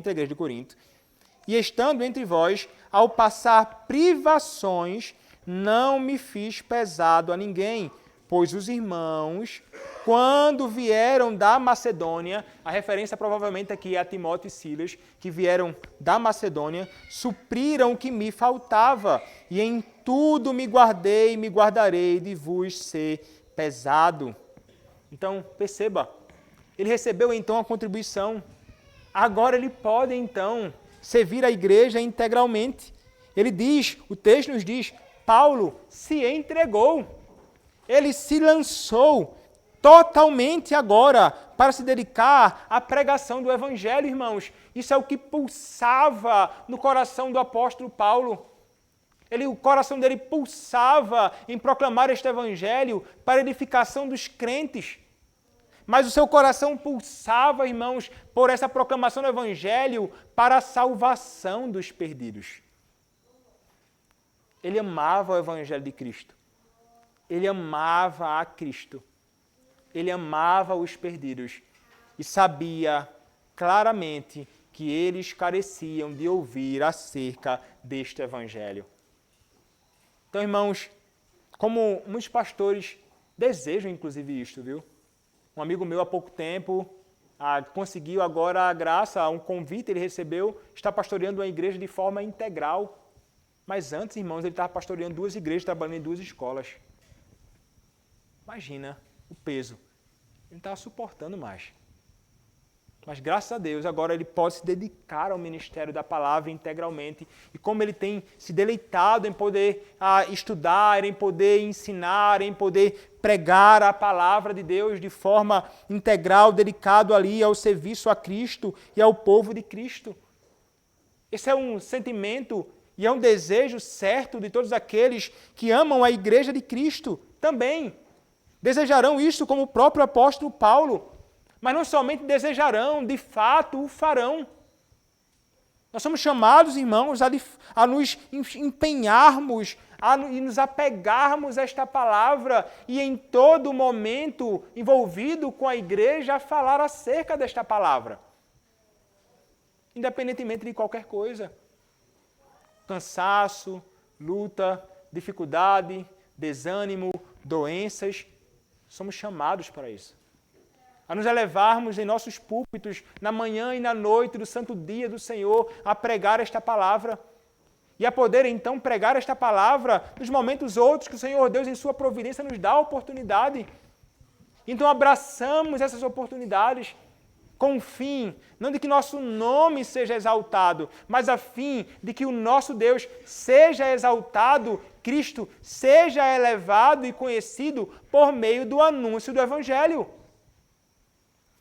a igreja de Corinto, e estando entre vós, ao passar privações, não me fiz pesado a ninguém, pois os irmãos, quando vieram da Macedônia, a referência provavelmente aqui é a Timóteo e Silas, que vieram da Macedônia, supriram o que me faltava, e em tudo me guardei e me guardarei de vos ser pesado. Então, perceba, ele recebeu então a contribuição. Agora ele pode então servir a igreja integralmente. Ele diz, o texto nos diz, Paulo se entregou. Ele se lançou totalmente agora para se dedicar à pregação do Evangelho, irmãos. Isso é o que pulsava no coração do apóstolo Paulo. O coração dele pulsava em proclamar este Evangelho para a edificação dos crentes. Mas o seu coração pulsava, irmãos, por essa proclamação do Evangelho para a salvação dos perdidos. Ele amava o Evangelho de Cristo. Ele amava a Cristo. Ele amava os perdidos. E sabia claramente que eles careciam de ouvir acerca deste Evangelho. Então, irmãos, como muitos pastores desejam, inclusive, isto, viu? Um amigo meu, há pouco tempo, conseguiu agora a graça, um convite ele recebeu, está pastoreando uma igreja de forma integral. Mas antes, irmãos, ele estava pastoreando 2 igrejas, trabalhando em 2 escolas. Imagina o peso. Ele não estava suportando mais. Mas, graças a Deus, agora ele pode se dedicar ao ministério da palavra integralmente. E como ele tem se deleitado em poder estudar, em poder ensinar, em poder pregar a palavra de Deus de forma integral, dedicado ali ao serviço a Cristo e ao povo de Cristo. Esse é um sentimento e é um desejo certo de todos aqueles que amam a igreja de Cristo também. Desejarão isso como o próprio apóstolo Paulo. Mas não somente desejarão, de fato o farão. Nós somos chamados, irmãos, a nos empenharmos, e nos apegarmos a esta palavra e em todo momento envolvido com a igreja a falar acerca desta palavra. Independentemente de qualquer coisa. Cansaço, luta, dificuldade, desânimo, doenças. Somos chamados para isso. a nos elevarmos em nossos púlpitos, na manhã e na noite do santo dia do Senhor, a pregar esta palavra. E a poder, então, pregar esta palavra nos momentos outros que o Senhor Deus, em sua providência, nos dá a oportunidade. Então, abraçamos essas oportunidades com o fim, não de que nosso nome seja exaltado, mas a fim de que o nosso Deus seja exaltado, Cristo seja elevado e conhecido por meio do anúncio do Evangelho.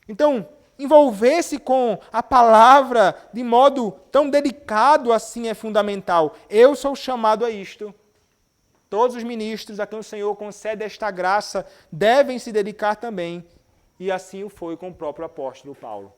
Então, envolver-se com a palavra de modo tão delicado assim é fundamental. Eu sou chamado a isto. Todos os ministros a quem o Senhor concede esta graça devem se dedicar também. E assim o foi com o próprio apóstolo Paulo.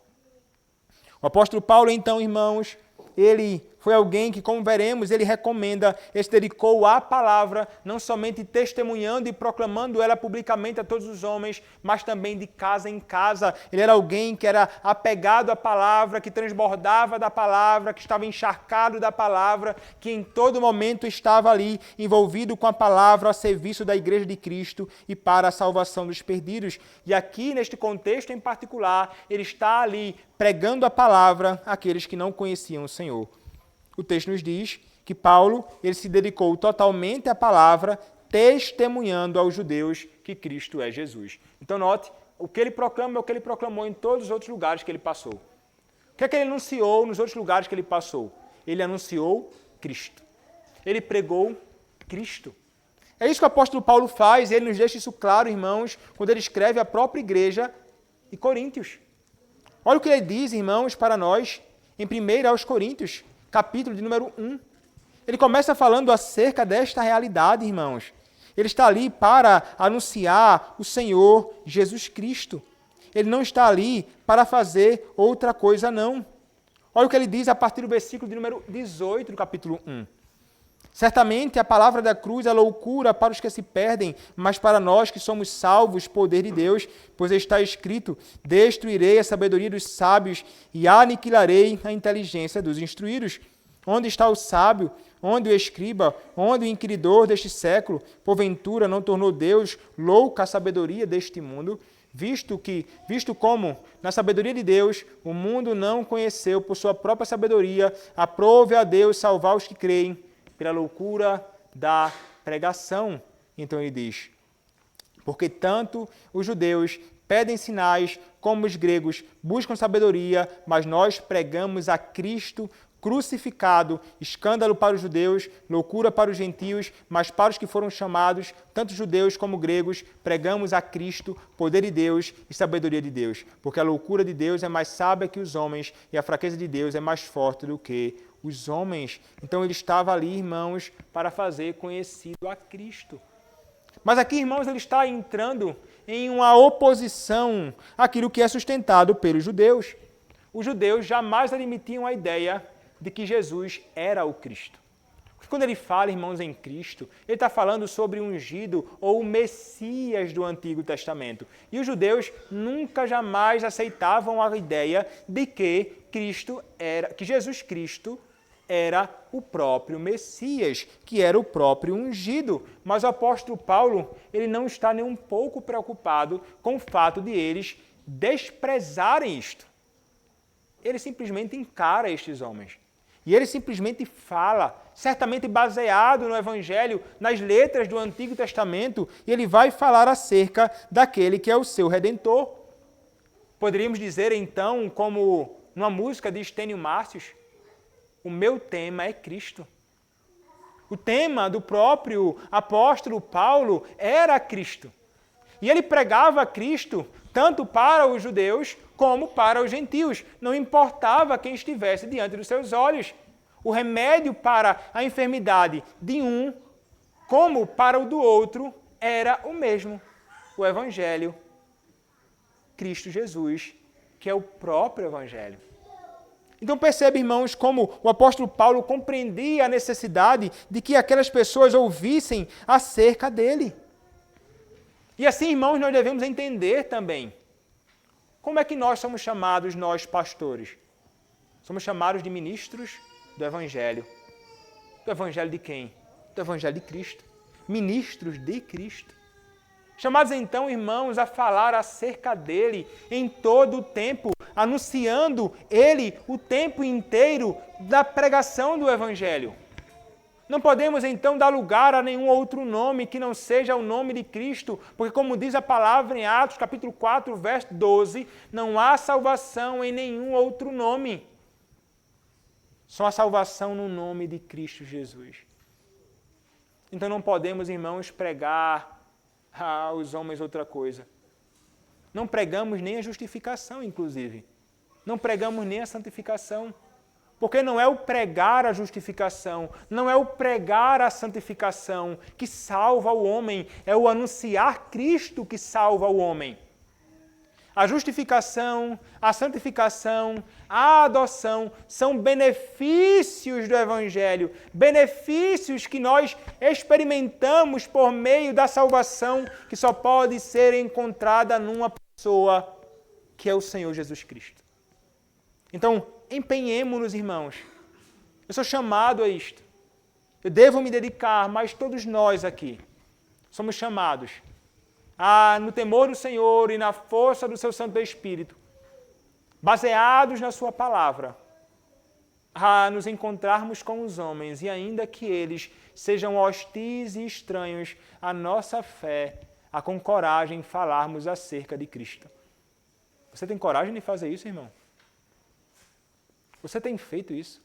O apóstolo Paulo, então, irmãos, ele foi alguém que, como veremos, ele recomenda, ele se dedicou à palavra, não somente testemunhando e proclamando ela publicamente a todos os homens, mas também de casa em casa. Ele era alguém que era apegado à palavra, que transbordava da palavra, que estava encharcado da palavra, que em todo momento estava ali envolvido com a palavra a serviço da Igreja de Cristo e para a salvação dos perdidos. E aqui, neste contexto em particular, ele está ali pregando a palavra àqueles que não conheciam o Senhor. O texto nos diz que Paulo ele se dedicou totalmente à palavra, testemunhando aos judeus que Cristo é Jesus. Então note, o que ele proclama é o que ele proclamou em todos os outros lugares que ele passou. O que é que ele anunciou nos outros lugares que ele passou? Ele anunciou Cristo. Ele pregou Cristo. É isso que o apóstolo Paulo faz, e ele nos deixa isso claro, irmãos, quando ele escreve à própria igreja de Coríntios. Olha o que ele diz, irmãos, para nós, em 1 aos Coríntios, capítulo de número 1. Ele começa falando acerca desta realidade, irmãos. Ele está ali para anunciar o Senhor Jesus Cristo. Ele não está ali para fazer outra coisa, não. Olha o que ele diz a partir do versículo de número 18 do capítulo 1. Certamente a palavra da cruz é loucura para os que se perdem, mas para nós que somos salvos, poder de Deus, pois está escrito: destruirei a sabedoria dos sábios e aniquilarei a inteligência dos instruídos. Onde está o sábio? Onde o escriba? Onde o inquiridor deste século? Porventura não tornou Deus louca a sabedoria deste mundo? Visto como, na sabedoria de Deus, o mundo não conheceu por sua própria sabedoria, aprove a Deus salvar os que creem, pela loucura da pregação. Então ele diz: porque tanto os judeus pedem sinais, como os gregos buscam sabedoria, mas nós pregamos a Cristo crucificado, escândalo para os judeus, loucura para os gentios, mas para os que foram chamados, tanto judeus como gregos, pregamos a Cristo, poder de Deus e sabedoria de Deus. Porque a loucura de Deus é mais sábia que os homens, e a fraqueza de Deus é mais forte do que os homens. Então ele estava ali, irmãos, para fazer conhecido a Cristo. Mas aqui, irmãos, ele está entrando em uma oposição àquilo que é sustentado pelos judeus. Os judeus jamais admitiam a ideia de que Jesus era o Cristo. Porque quando ele fala, irmãos, em Cristo, ele está falando sobre o ungido ou o Messias do Antigo Testamento. E os judeus nunca, jamais aceitavam a ideia de que Jesus Cristo era o próprio Messias, que era o próprio ungido. Mas o apóstolo Paulo, ele não está nem um pouco preocupado com o fato de eles desprezarem isto. Ele simplesmente encara estes homens. E ele simplesmente fala, certamente baseado no Evangelho, nas letras do Antigo Testamento, e ele vai falar acerca daquele que é o seu Redentor. Poderíamos dizer, então, como numa música de Estênio Márcios, o meu tema é Cristo. O tema do próprio apóstolo Paulo era Cristo. E ele pregava Cristo tanto para os judeus como para os gentios. Não importava quem estivesse diante dos seus olhos. O remédio para a enfermidade de um, como para o do outro, era o mesmo. O Evangelho, Cristo Jesus, que é o próprio Evangelho. Então percebe, irmãos, como o apóstolo Paulo compreendia a necessidade de que aquelas pessoas ouvissem acerca dele. E assim, irmãos, nós devemos entender também como é que nós somos chamados, nós pastores. Somos chamados de ministros do Evangelho. Do Evangelho de quem? Do Evangelho de Cristo. Ministros de Cristo. Chamados então, irmãos, a falar acerca dele em todo o tempo, anunciando ele o tempo inteiro da pregação do Evangelho. Não podemos então dar lugar a nenhum outro nome que não seja o nome de Cristo, porque como diz a palavra em Atos capítulo 4, verso 12, não há salvação em nenhum outro nome. Só há salvação no nome de Cristo Jesus. Então não podemos, irmãos, pregar aos homens outra coisa. Não pregamos nem a justificação, inclusive. Não pregamos nem a santificação. Porque não é o pregar a justificação, não é o pregar a santificação que salva o homem, é o anunciar Cristo que salva o homem. A justificação, a santificação, a adoção são benefícios do Evangelho, benefícios que nós experimentamos por meio da salvação que só pode ser encontrada numa pessoa que é o Senhor Jesus Cristo. Então, empenhemos-nos, irmãos. Eu sou chamado a isto. Eu devo me dedicar, mas todos nós aqui somos chamados no temor do Senhor e na força do seu Santo Espírito, baseados na sua palavra, a nos encontrarmos com os homens e ainda que eles sejam hostis e estranhos à nossa fé, a com coragem falarmos acerca de Cristo. Você tem coragem de fazer isso, irmão? Você tem feito isso?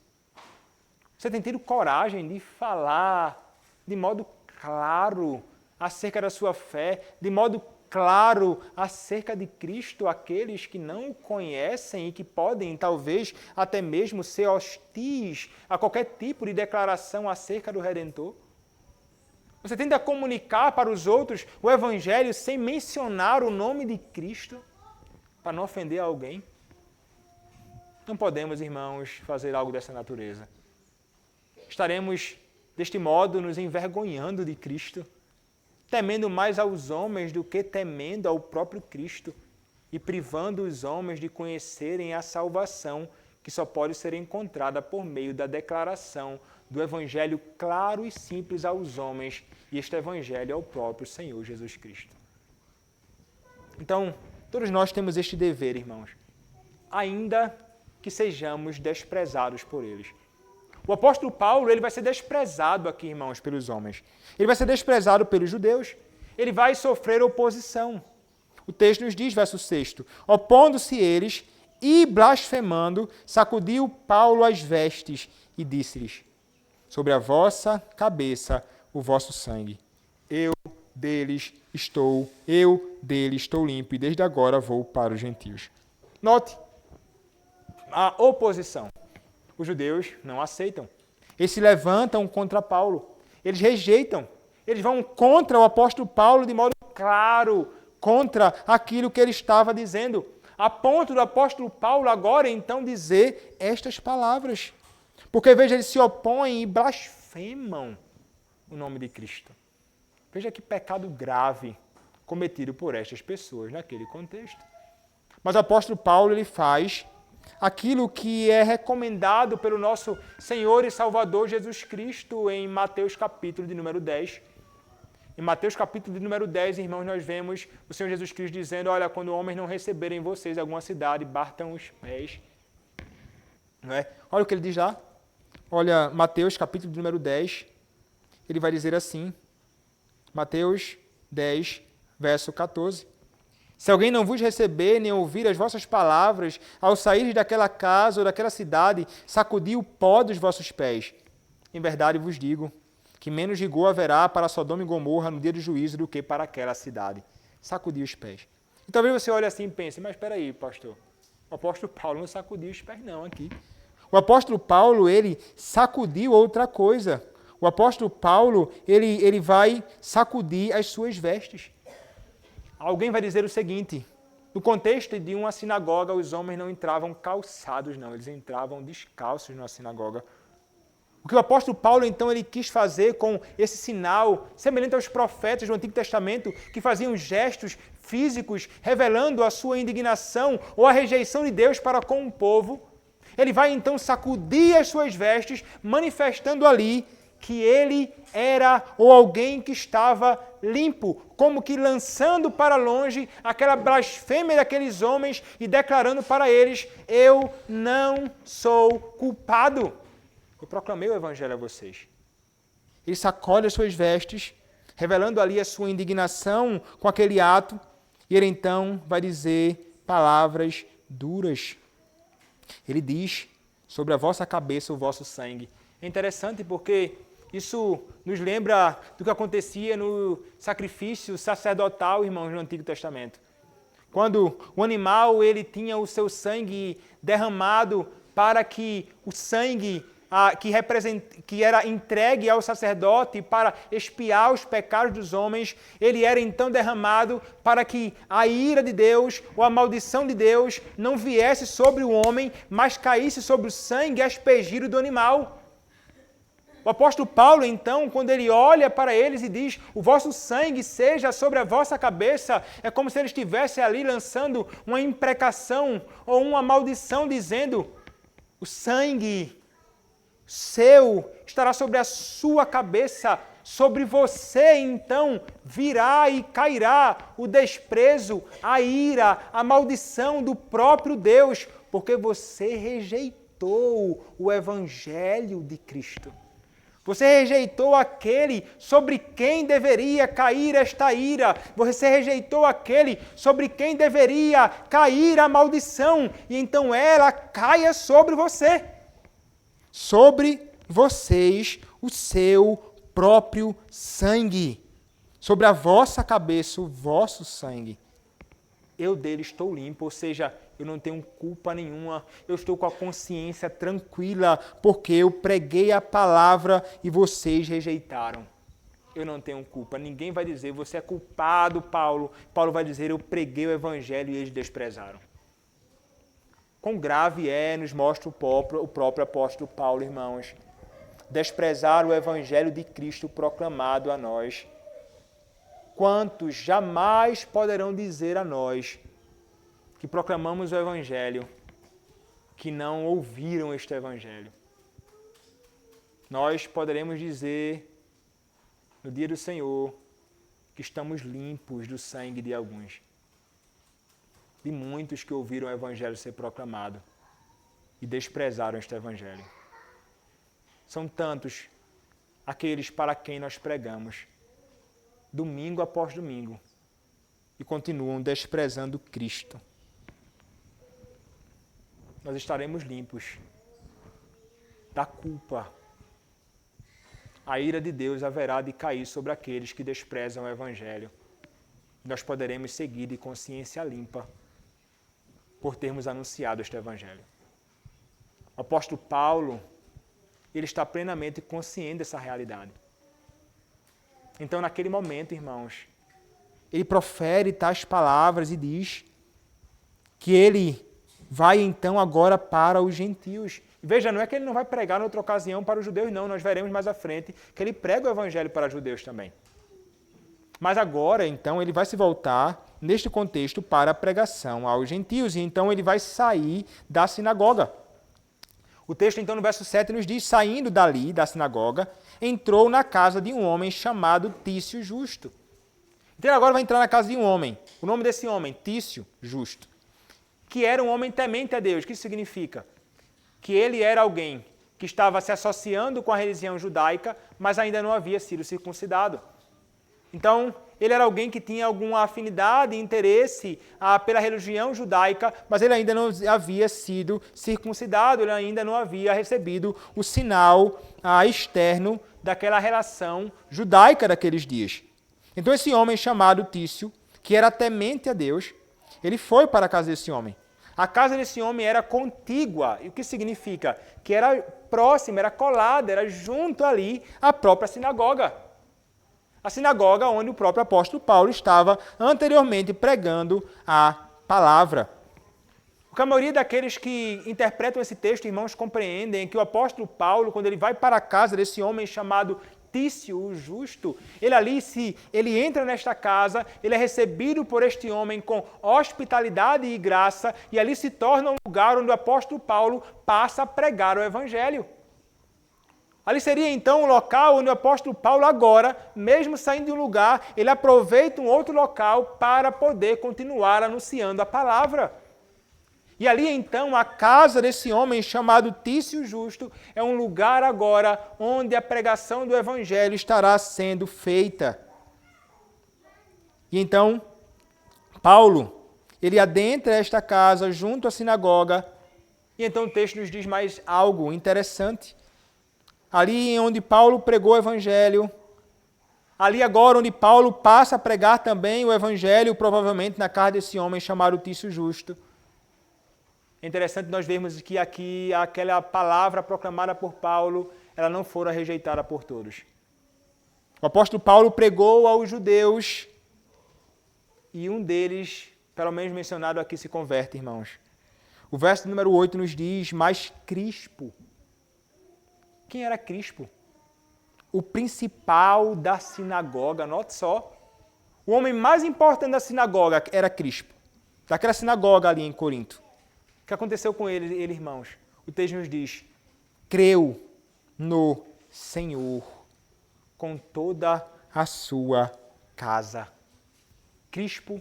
Você tem tido coragem de falar de modo claro acerca da sua fé, de modo claro acerca de Cristo, àqueles que não o conhecem e que podem, talvez, até mesmo ser hostis a qualquer tipo de declaração acerca do Redentor? Você tenta comunicar para os outros o Evangelho sem mencionar o nome de Cristo, para não ofender alguém? Não podemos, irmãos, fazer algo dessa natureza. Estaremos, deste modo, nos envergonhando de Cristo, temendo mais aos homens do que temendo ao próprio Cristo e privando os homens de conhecerem a salvação que só pode ser encontrada por meio da declaração do Evangelho claro e simples aos homens, e este Evangelho é o próprio Senhor Jesus Cristo. Então, todos nós temos este dever, irmãos, ainda que sejamos desprezados por eles. O apóstolo Paulo, ele vai ser desprezado aqui, irmãos, pelos homens. Ele vai ser desprezado pelos judeus. Ele vai sofrer oposição. O texto nos diz, verso 6, opondo-se eles e blasfemando, sacudiu Paulo as vestes e disse-lhes, sobre a vossa cabeça o vosso sangue. Eu deles estou limpo e desde agora vou para os gentios. Note a oposição. Os judeus não aceitam. Eles se levantam contra Paulo. Eles rejeitam. Eles vão contra o apóstolo Paulo de modo claro, contra aquilo que ele estava dizendo. A ponto do apóstolo Paulo agora então dizer estas palavras. Porque, veja, eles se opõem e blasfemam o nome de Cristo. Veja que pecado grave cometido por estas pessoas naquele contexto. Mas o apóstolo Paulo, ele faz aquilo que é recomendado pelo nosso Senhor e Salvador Jesus Cristo em Mateus capítulo de número 10. Em Mateus capítulo de número 10, irmãos, nós vemos o Senhor Jesus Cristo dizendo, olha, quando homens não receberem vocês em alguma cidade, batam os pés. Não é? Olha o que ele diz lá. Olha, Mateus capítulo de número 10, ele vai dizer assim, Mateus 10, verso 14. Se alguém não vos receber nem ouvir as vossas palavras, ao sair daquela casa ou daquela cidade, sacudi o pó dos vossos pés. Em verdade vos digo que menos rigor haverá para Sodoma e Gomorra no dia do juízo do que para aquela cidade. Sacudi os pés. E talvez você olhe assim e pense, mas espera aí, pastor. O apóstolo Paulo não sacudiu os pés não aqui. O apóstolo Paulo, ele sacudiu outra coisa. O apóstolo Paulo, ele vai sacudir as suas vestes. Alguém vai dizer o seguinte, no contexto de uma sinagoga, os homens não entravam calçados, não, eles entravam descalços na sinagoga. O que o apóstolo Paulo, então, ele quis fazer com esse sinal, semelhante aos profetas do Antigo Testamento, que faziam gestos físicos, revelando a sua indignação ou a rejeição de Deus para com o povo, ele vai, então, sacudir as suas vestes, manifestando ali que ele era ou alguém que estava limpo, como que lançando para longe aquela blasfêmia daqueles homens e declarando para eles: eu não sou culpado. Eu proclamei o evangelho a vocês. Ele sacode as suas vestes, revelando ali a sua indignação com aquele ato, e ele então vai dizer palavras duras. Ele diz: sobre a vossa cabeça o vosso sangue. É interessante porque isso nos lembra do que acontecia no sacrifício sacerdotal, irmãos, no Antigo Testamento. Quando o animal ele tinha o seu sangue derramado para que o sangue que era entregue ao sacerdote para expiar os pecados dos homens, ele era então derramado para que a ira de Deus ou a maldição de Deus não viesse sobre o homem, mas caísse sobre o sangue aspergido do animal. O apóstolo Paulo, então, quando ele olha para eles e diz: o vosso sangue seja sobre a vossa cabeça, é como se ele estivesse ali lançando uma imprecação ou uma maldição, dizendo: o sangue seu estará sobre a sua cabeça, sobre você então virá e cairá o desprezo, a ira, a maldição do próprio Deus, porque você rejeitou o evangelho de Cristo. Você rejeitou aquele sobre quem deveria cair esta ira. Você rejeitou aquele sobre quem deveria cair a maldição. E então ela caia sobre você. Sobre vocês o seu próprio sangue. Sobre a vossa cabeça o vosso sangue. Eu dele estou limpo, ou seja, eu não tenho culpa nenhuma, eu estou com a consciência tranquila, porque eu preguei a palavra e vocês rejeitaram. Eu não tenho culpa, ninguém vai dizer, você é culpado, Paulo. Paulo vai dizer, eu preguei o evangelho e eles desprezaram. Quão grave é, nos mostra o próprio apóstolo Paulo, irmãos, desprezar o evangelho de Cristo proclamado a nós. Quantos jamais poderão dizer a nós que proclamamos o evangelho, que não ouviram este evangelho? Nós poderemos dizer, no dia do Senhor, que estamos limpos do sangue de alguns, de muitos que ouviram o evangelho ser proclamado e desprezaram este evangelho. São tantos aqueles para quem nós pregamos, domingo após domingo, e continuam desprezando Cristo. Nós estaremos limpos da culpa. A ira de Deus haverá de cair sobre aqueles que desprezam o evangelho. Nós poderemos seguir de consciência limpa por termos anunciado este evangelho. O apóstolo Paulo, ele está plenamente consciente dessa realidade. Então, naquele momento, irmãos, ele profere tais palavras e diz que ele vai então agora para os gentios. Veja, não é que ele não vai pregar noutra ocasião para os judeus, não. Nós veremos mais à frente que ele prega o evangelho para os judeus também. Mas agora, então, ele vai se voltar, neste contexto, para a pregação aos gentios. E então ele vai sair da sinagoga. O texto, então, no verso 7 nos diz: saindo dali, da sinagoga, entrou na casa de um homem chamado Tício Justo. Então ele agora vai entrar na casa de um homem. O nome desse homem, Tício Justo, que era um homem temente a Deus. O que isso significa? Que ele era alguém que estava se associando com a religião judaica, mas ainda não havia sido circuncidado. Então, ele era alguém que tinha alguma afinidade e interesse pela religião judaica, mas ele ainda não havia sido circuncidado, ele ainda não havia recebido o sinal externo daquela relação judaica daqueles dias. Então, esse homem chamado Tício, que era temente a Deus, ele foi para a casa desse homem. A casa desse homem era contígua. E o que significa? Que era próxima, era colada, era junto ali à própria sinagoga. A sinagoga onde o próprio apóstolo Paulo estava anteriormente pregando a palavra. O que a maioria daqueles que interpretam esse texto, irmãos, compreendem é que o apóstolo Paulo, quando ele vai para a casa desse homem chamado Tício, o justo, ele entra nesta casa, ele é recebido por este homem com hospitalidade e graça, e ali se torna um lugar onde o apóstolo Paulo passa a pregar o evangelho. Ali seria então o local onde o apóstolo Paulo agora, mesmo saindo de um lugar, ele aproveita um outro local para poder continuar anunciando a palavra. E ali então a casa desse homem chamado Tício Justo é um lugar agora onde a pregação do evangelho estará sendo feita. E então Paulo, ele adentra esta casa junto à sinagoga, e então o texto nos diz mais algo interessante. Ali onde Paulo pregou o evangelho, ali agora onde Paulo passa a pregar também o evangelho, provavelmente na casa desse homem chamado Tício Justo. É interessante nós vermos que aqui aquela palavra proclamada por Paulo, ela não fora rejeitada por todos. O apóstolo Paulo pregou aos judeus e um deles, pelo menos mencionado aqui, se converte, irmãos. O verso número 8 nos diz, mas Crispo. Quem era Crispo? O principal da sinagoga, note só. O homem mais importante da sinagoga era Crispo, daquela sinagoga ali em Corinto. O que aconteceu com ele, irmãos? O texto nos diz, creu no Senhor com toda a sua casa. Crispo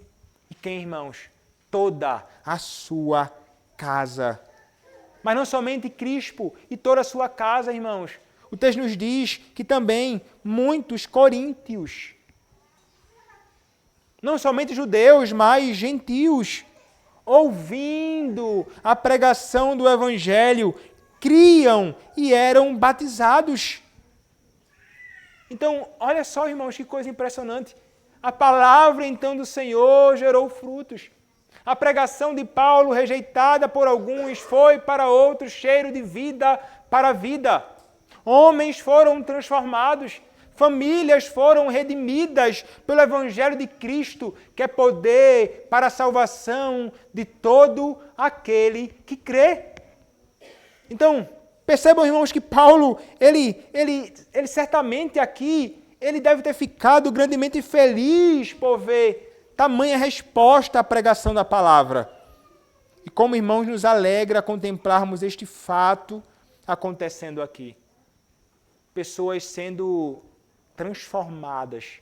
e quem, irmãos? Toda a sua casa. Mas não somente Crispo e toda a sua casa, irmãos. O texto nos diz que também muitos coríntios, não somente judeus, mas gentios, ouvindo a pregação do evangelho, criam e eram batizados. Então, olha só, irmãos, que coisa impressionante. A palavra, então, do Senhor gerou frutos. A pregação de Paulo, rejeitada por alguns, foi para outros cheiro de vida para a vida. Homens foram transformados, famílias foram redimidas pelo Evangelho de Cristo, que é poder para a salvação de todo aquele que crê. Então, percebam, irmãos, que Paulo, ele certamente aqui, ele deve ter ficado grandemente feliz por ver tamanha resposta à pregação da palavra. E como, irmãos, nos alegra contemplarmos este fato acontecendo aqui. Pessoas sendo transformadas.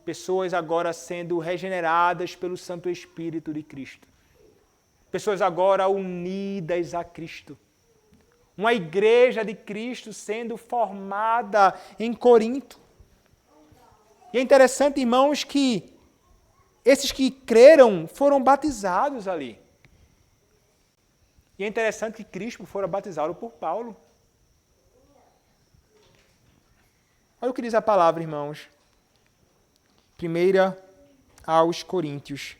Pessoas agora sendo regeneradas pelo Santo Espírito de Cristo. Pessoas agora unidas a Cristo. Uma igreja de Cristo sendo formada em Corinto. E é interessante, irmãos, que esses que creram foram batizados ali. E é interessante que Crispo fora batizado por Paulo. Olha o que diz a palavra, irmãos. 1 aos Coríntios.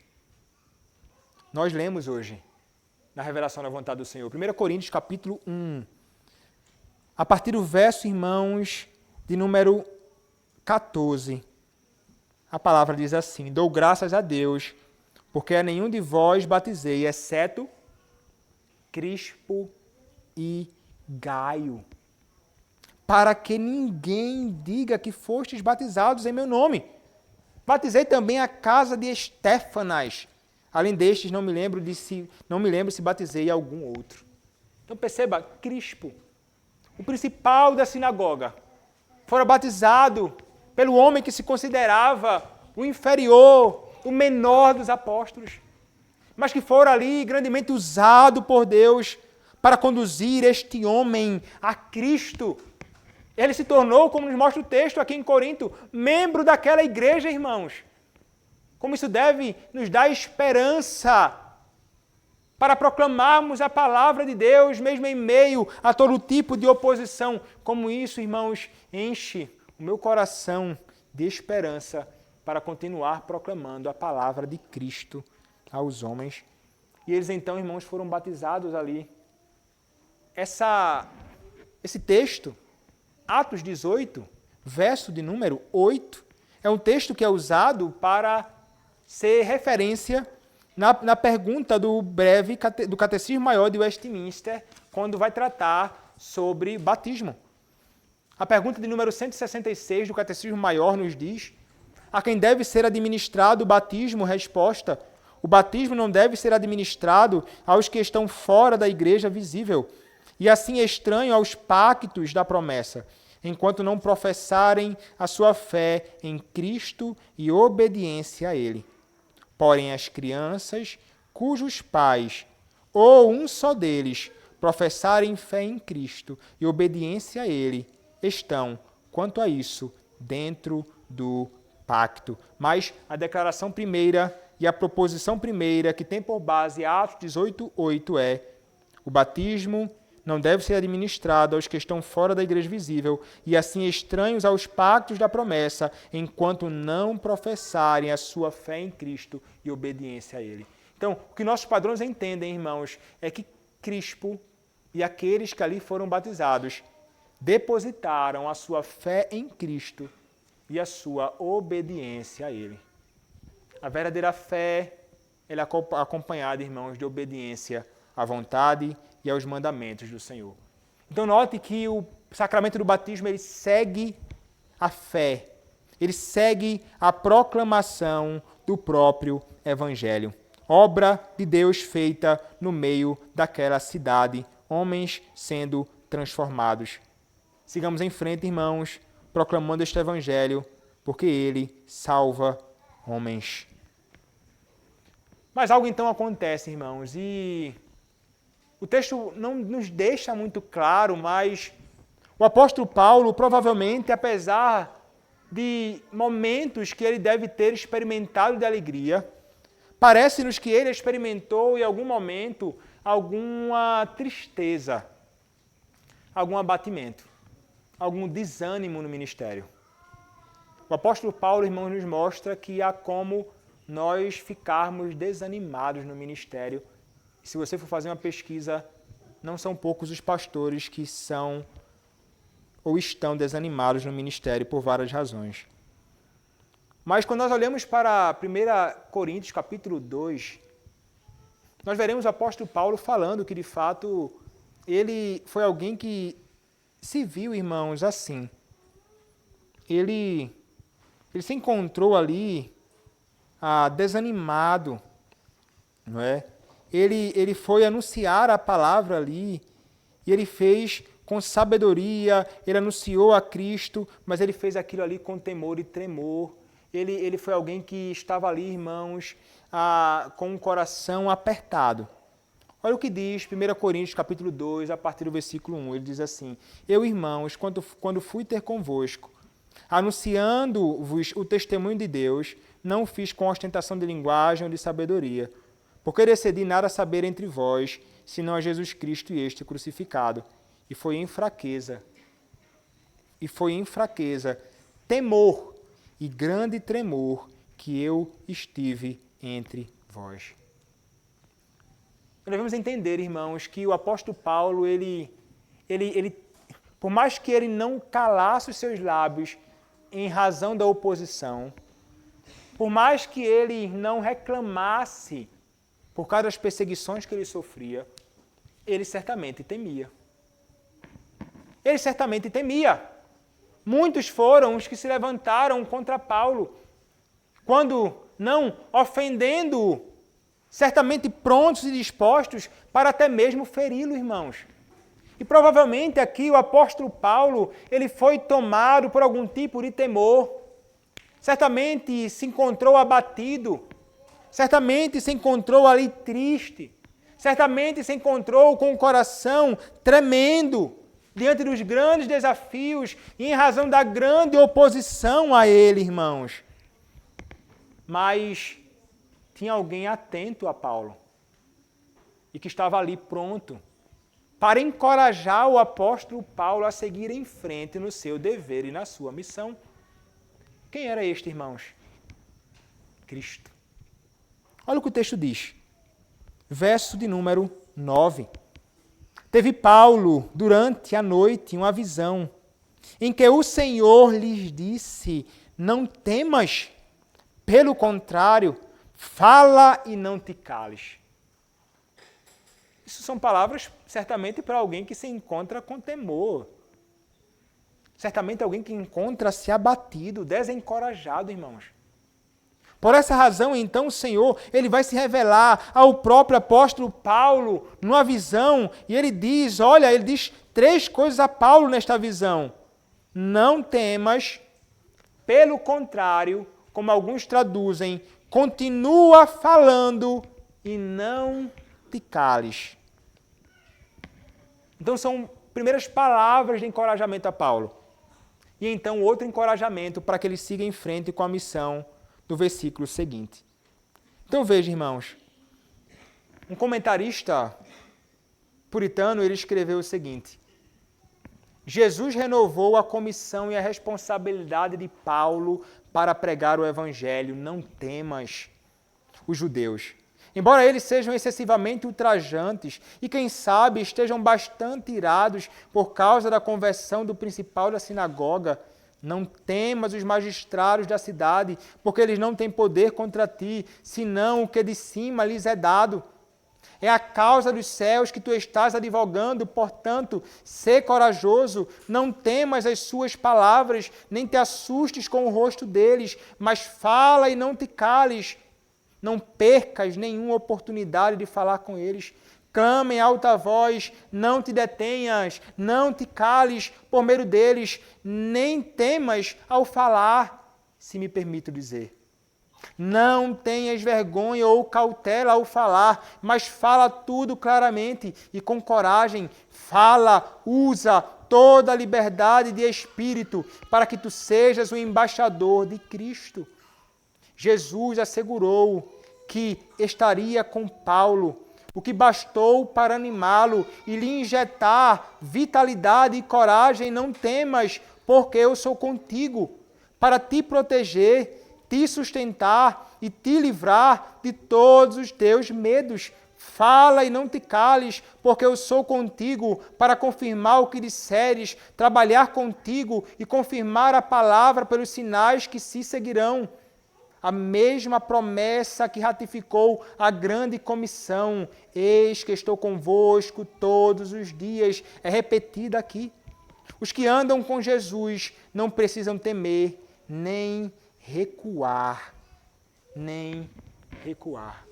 Nós lemos hoje, na revelação da vontade do Senhor. 1 Coríntios, capítulo 1. A partir do verso, irmãos, de número 14. A palavra diz assim, dou graças a Deus, porque a nenhum de vós batizei, exceto Crispo e Gaio, para que ninguém diga que fostes batizados em meu nome. Batizei também a casa de Estéfanas. Além destes, não me lembro se batizei algum outro. Então perceba, Crispo, o principal da sinagoga, fora batizado pelo homem que se considerava o inferior, o menor dos apóstolos, mas que fora ali grandemente usado por Deus para conduzir este homem a Cristo. Ele se tornou, como nos mostra o texto aqui em Corinto, membro daquela igreja, irmãos. Como isso deve nos dar esperança para proclamarmos a palavra de Deus, mesmo em meio a todo tipo de oposição. Como isso, irmãos, enche o meu coração de esperança para continuar proclamando a palavra de Cristo aos homens. E eles então, irmãos, foram batizados ali. Esse texto, Atos 18, verso de número 8, é um texto que é usado para ser referência na pergunta do Catecismo Maior de Westminster, quando vai tratar sobre batismo. A pergunta de número 166 do Catecismo Maior nos diz: a quem deve ser administrado o batismo? Resposta: o batismo não deve ser administrado aos que estão fora da igreja visível, e assim estranho aos pactos da promessa, enquanto não professarem a sua fé em Cristo e obediência a Ele. Porém, as crianças cujos pais, ou um só deles, professarem fé em Cristo e obediência a Ele, estão, quanto a isso, dentro do pacto. Mas a declaração primeira e a proposição primeira, que tem por base Atos 18:8, é: o batismo não deve ser administrado aos que estão fora da igreja visível e assim estranhos aos pactos da promessa, enquanto não professarem a sua fé em Cristo e obediência a Ele. Então, o que nossos padrões entendem, irmãos, é que Crispo e aqueles que ali foram batizados depositaram a sua fé em Cristo e a sua obediência a Ele. A verdadeira fé, ela é acompanhada, irmãos, de obediência à vontade e aos mandamentos do Senhor. Então note que o sacramento do batismo ele segue a fé, ele segue a proclamação do próprio Evangelho. Obra de Deus feita no meio daquela cidade, homens sendo transformados. Sigamos em frente, irmãos, proclamando este Evangelho, porque ele salva homens. Mas algo então acontece, irmãos, e o texto não nos deixa muito claro, mas o apóstolo Paulo, provavelmente, apesar de momentos que ele deve ter experimentado de alegria, parece-nos que ele experimentou em algum momento alguma tristeza, algum abatimento, algum desânimo no ministério. O apóstolo Paulo, irmãos, nos mostra que há como nós ficarmos desanimados no ministério. Se você for fazer uma pesquisa, não são poucos os pastores que são ou estão desanimados no ministério por várias razões. Mas quando nós olhamos para 1 Coríntios capítulo 2, nós veremos o apóstolo Paulo falando que, de fato, ele foi alguém que se viu, irmãos, assim. Ele se encontrou ali desanimado, não é? Ele foi anunciar a palavra ali, e ele fez com sabedoria, ele anunciou a Cristo, mas ele fez aquilo ali com temor e tremor. Ele foi alguém que estava ali, irmãos, com o coração apertado. Olha o que diz 1 Coríntios capítulo 2, a partir do versículo 1. Ele diz assim: Eu, irmãos, quando fui ter convosco, anunciando-vos o testemunho de Deus, não fiz com ostentação de linguagem ou de sabedoria, porque decidi nada saber entre vós, senão a Jesus Cristo e este crucificado. E foi em fraqueza, temor e grande tremor que eu estive entre vós. Nós devemos entender, irmãos, que o apóstolo Paulo, ele, por mais que ele não calasse os seus lábios em razão da oposição, por mais que ele não reclamasse por causa das perseguições que ele sofria, ele certamente temia. Ele certamente temia. Muitos foram os que se levantaram contra Paulo, quando não ofendendo-o, certamente prontos e dispostos para até mesmo feri-lo, irmãos. E provavelmente aqui o apóstolo Paulo, ele foi tomado por algum tipo de temor. Certamente se encontrou abatido, certamente se encontrou ali triste, certamente se encontrou com o coração tremendo diante dos grandes desafios e em razão da grande oposição a ele, irmãos. Mas tinha alguém atento a Paulo e que estava ali pronto para encorajar o apóstolo Paulo a seguir em frente no seu dever e na sua missão. Quem era este, irmãos? Cristo. Olha o que o texto diz. Verso de número 9. Teve Paulo, durante a noite, uma visão, em que o Senhor lhes disse: não temas, pelo contrário, fala e não te cales. Isso são palavras, certamente, para alguém que se encontra com temor. Certamente alguém que encontra-se abatido, desencorajado, irmãos. Por essa razão, então, o Senhor, ele vai se revelar ao próprio apóstolo Paulo numa visão, e ele diz, olha, ele diz 3 coisas a Paulo nesta visão. Não temas, pelo contrário, como alguns traduzem, continua falando e não te cales. Então são primeiras palavras de encorajamento a Paulo. E então outro encorajamento para que ele siga em frente com a missão do versículo seguinte. Então veja, irmãos, um comentarista puritano, ele escreveu o seguinte: Jesus renovou a comissão e a responsabilidade de Paulo para pregar o evangelho. Não temas os judeus. Embora eles sejam excessivamente ultrajantes e, quem sabe, estejam bastante irados por causa da conversão do principal da sinagoga, não temas os magistrados da cidade, porque eles não têm poder contra ti, senão o que de cima lhes é dado. É a causa dos céus que tu estás advogando, portanto, sê corajoso, não temas as suas palavras, nem te assustes com o rosto deles, mas fala e não te cales. Não percas nenhuma oportunidade de falar com eles. Clama em alta voz, não te detenhas, não te cales por meio deles, nem temas ao falar, se me permito dizer. Não tenhas vergonha ou cautela ao falar, mas fala tudo claramente e com coragem. Fala, usa toda a liberdade de espírito para que tu sejas o embaixador de Cristo. Jesus assegurou que estaria com Paulo, o que bastou para animá-lo e lhe injetar vitalidade e coragem. Não temas, porque eu sou contigo, para te proteger, te sustentar e te livrar de todos os teus medos. Fala e não te cales, porque eu sou contigo para confirmar o que disseres, trabalhar contigo e confirmar a palavra pelos sinais que se seguirão. A mesma promessa que ratificou a grande comissão, eis que estou convosco todos os dias, é repetida aqui. Os que andam com Jesus não precisam temer, nem recuar, nem recuar.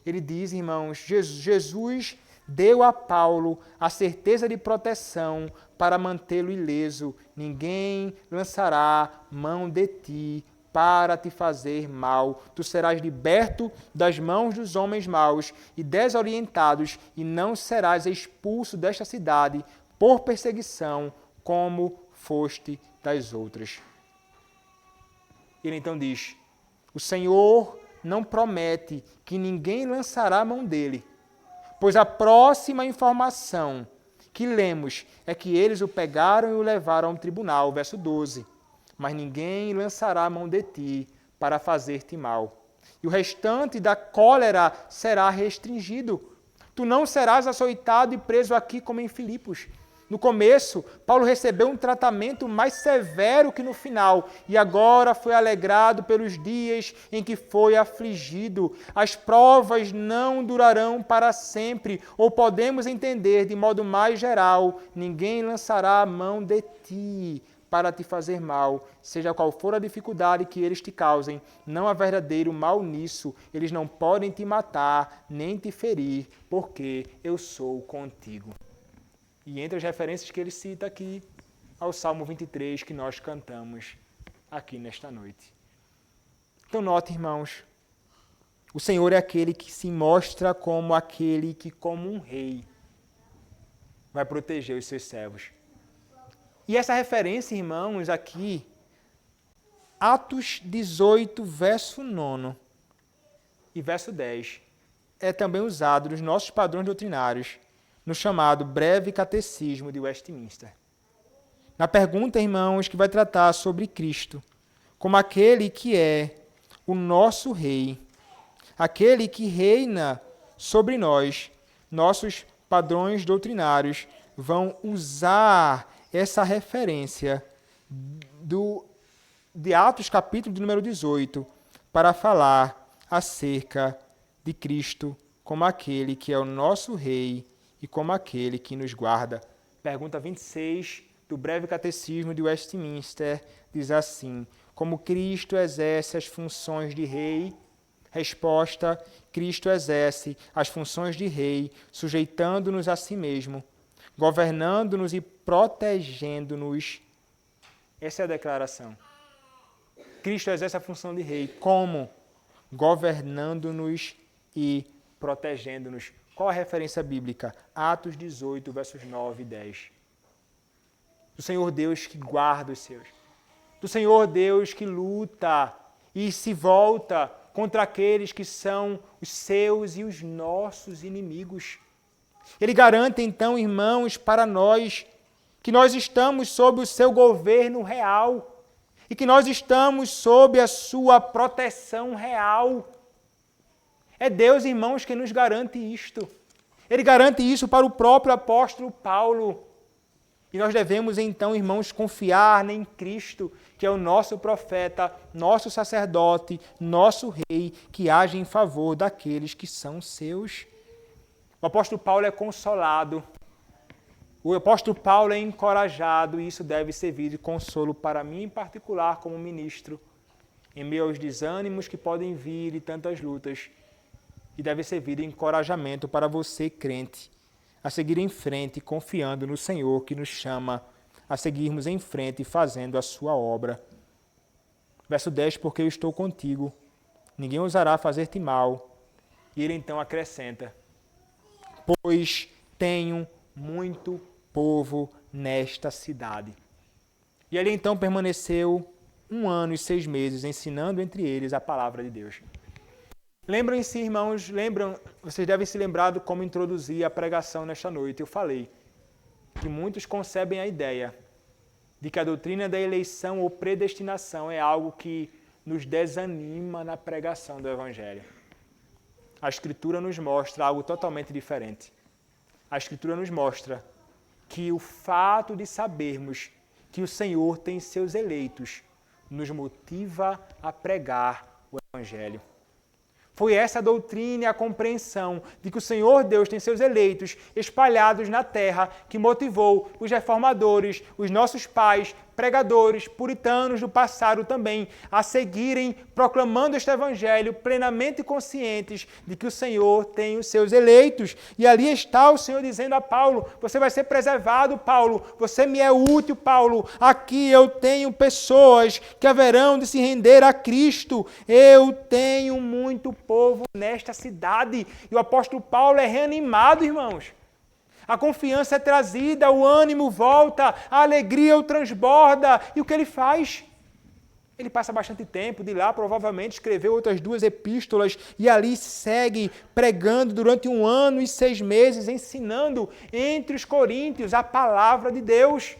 Ele diz, irmãos, Jesus deu a Paulo a certeza de proteção para mantê-lo ileso. Ninguém lançará mão de ti para te fazer mal. Tu serás liberto das mãos dos homens maus e desorientados, e não serás expulso desta cidade por perseguição, como foste das outras. Ele então diz: o Senhor não promete que ninguém lançará a mão dele, pois a próxima informação que lemos é que eles o pegaram e o levaram a um tribunal, verso 12. Mas ninguém lançará a mão de ti para fazer-te mal. E o restante da cólera será restringido. Tu não serás açoitado e preso aqui como em Filipos. No começo, Paulo recebeu um tratamento mais severo que no final, e agora foi alegrado pelos dias em que foi afligido. As provas não durarão para sempre, ou podemos entender de modo mais geral: ninguém lançará a mão de ti para te fazer mal, seja qual for a dificuldade que eles te causem. Não há verdadeiro mal nisso. Eles não podem te matar, nem te ferir, porque eu sou contigo. E entre as referências que ele cita aqui, ao Salmo 23, que nós cantamos aqui nesta noite. Então note, irmãos, o Senhor é aquele que se mostra como aquele que, como um rei, vai proteger os seus servos. E essa referência, irmãos, aqui, Atos 18, verso 9 e verso 10, é também usado nos nossos padrões doutrinários, no chamado Breve Catecismo de Westminster. Na pergunta, irmãos, que vai tratar sobre Cristo, como aquele que é o nosso Rei, aquele que reina sobre nós, nossos padrões doutrinários vão usar essa referência de Atos, capítulo de número 18, para falar acerca de Cristo como aquele que é o nosso Rei e como aquele que nos guarda. Pergunta 26 do Breve Catecismo de Westminster diz assim: como Cristo exerce as funções de rei? Resposta: Cristo exerce as funções de rei, sujeitando-nos a si mesmo, governando-nos e protegendo-nos. Essa é a declaração. Cristo exerce a função de rei. Como? Governando-nos e protegendo-nos. Qual a referência bíblica? Atos 18, versos 9 e 10. Do Senhor Deus que guarda os seus. Do Senhor Deus que luta e se volta contra aqueles que são os seus e os nossos inimigos. Ele garante então, irmãos, para nós, que nós estamos sob o seu governo real e que nós estamos sob a sua proteção real. É Deus, irmãos, que nos garante isto. Ele garante isso para o próprio apóstolo Paulo. E nós devemos então, irmãos, confiar em Cristo, que é o nosso profeta, nosso sacerdote, nosso rei, que age em favor daqueles que são seus. O apóstolo Paulo é consolado. O apóstolo Paulo é encorajado e isso deve servir de consolo para mim em particular como ministro, em meio aos desânimos que podem vir e tantas lutas. E deve servir de encorajamento para você, crente, a seguir em frente, confiando no Senhor que nos chama a seguirmos em frente fazendo a sua obra. Verso 10, porque eu estou contigo, ninguém ousará fazer-te mal. E ele então acrescenta, pois tenho muito povo nesta cidade. E ele então permaneceu 1 ano e 6 meses, ensinando entre eles a palavra de Deus. Lembram-se, irmãos, vocês devem se lembrar de como introduzi a pregação nesta noite. Eu falei que muitos concebem a ideia de que a doutrina da eleição ou predestinação é algo que nos desanima na pregação do Evangelho. A Escritura nos mostra algo totalmente diferente. A Escritura nos mostra que o fato de sabermos que o Senhor tem seus eleitos nos motiva a pregar o Evangelho. Foi essa a doutrina e a compreensão de que o Senhor Deus tem seus eleitos espalhados na terra que motivou os reformadores, os nossos pais, pregadores, puritanos do passado também, a seguirem proclamando este evangelho plenamente conscientes de que o Senhor tem os seus eleitos. E ali está o Senhor dizendo a Paulo, você vai ser preservado, Paulo, você me é útil, Paulo, aqui eu tenho pessoas que haverão de se render a Cristo, eu tenho muito povo nesta cidade. E o apóstolo Paulo é reanimado, irmãos. A confiança é trazida, o ânimo volta, a alegria o transborda. E o que ele faz? Ele passa bastante tempo de lá, provavelmente escreveu outras 2 epístolas e ali segue pregando durante 1 ano e 6 meses, ensinando entre os coríntios a palavra de Deus.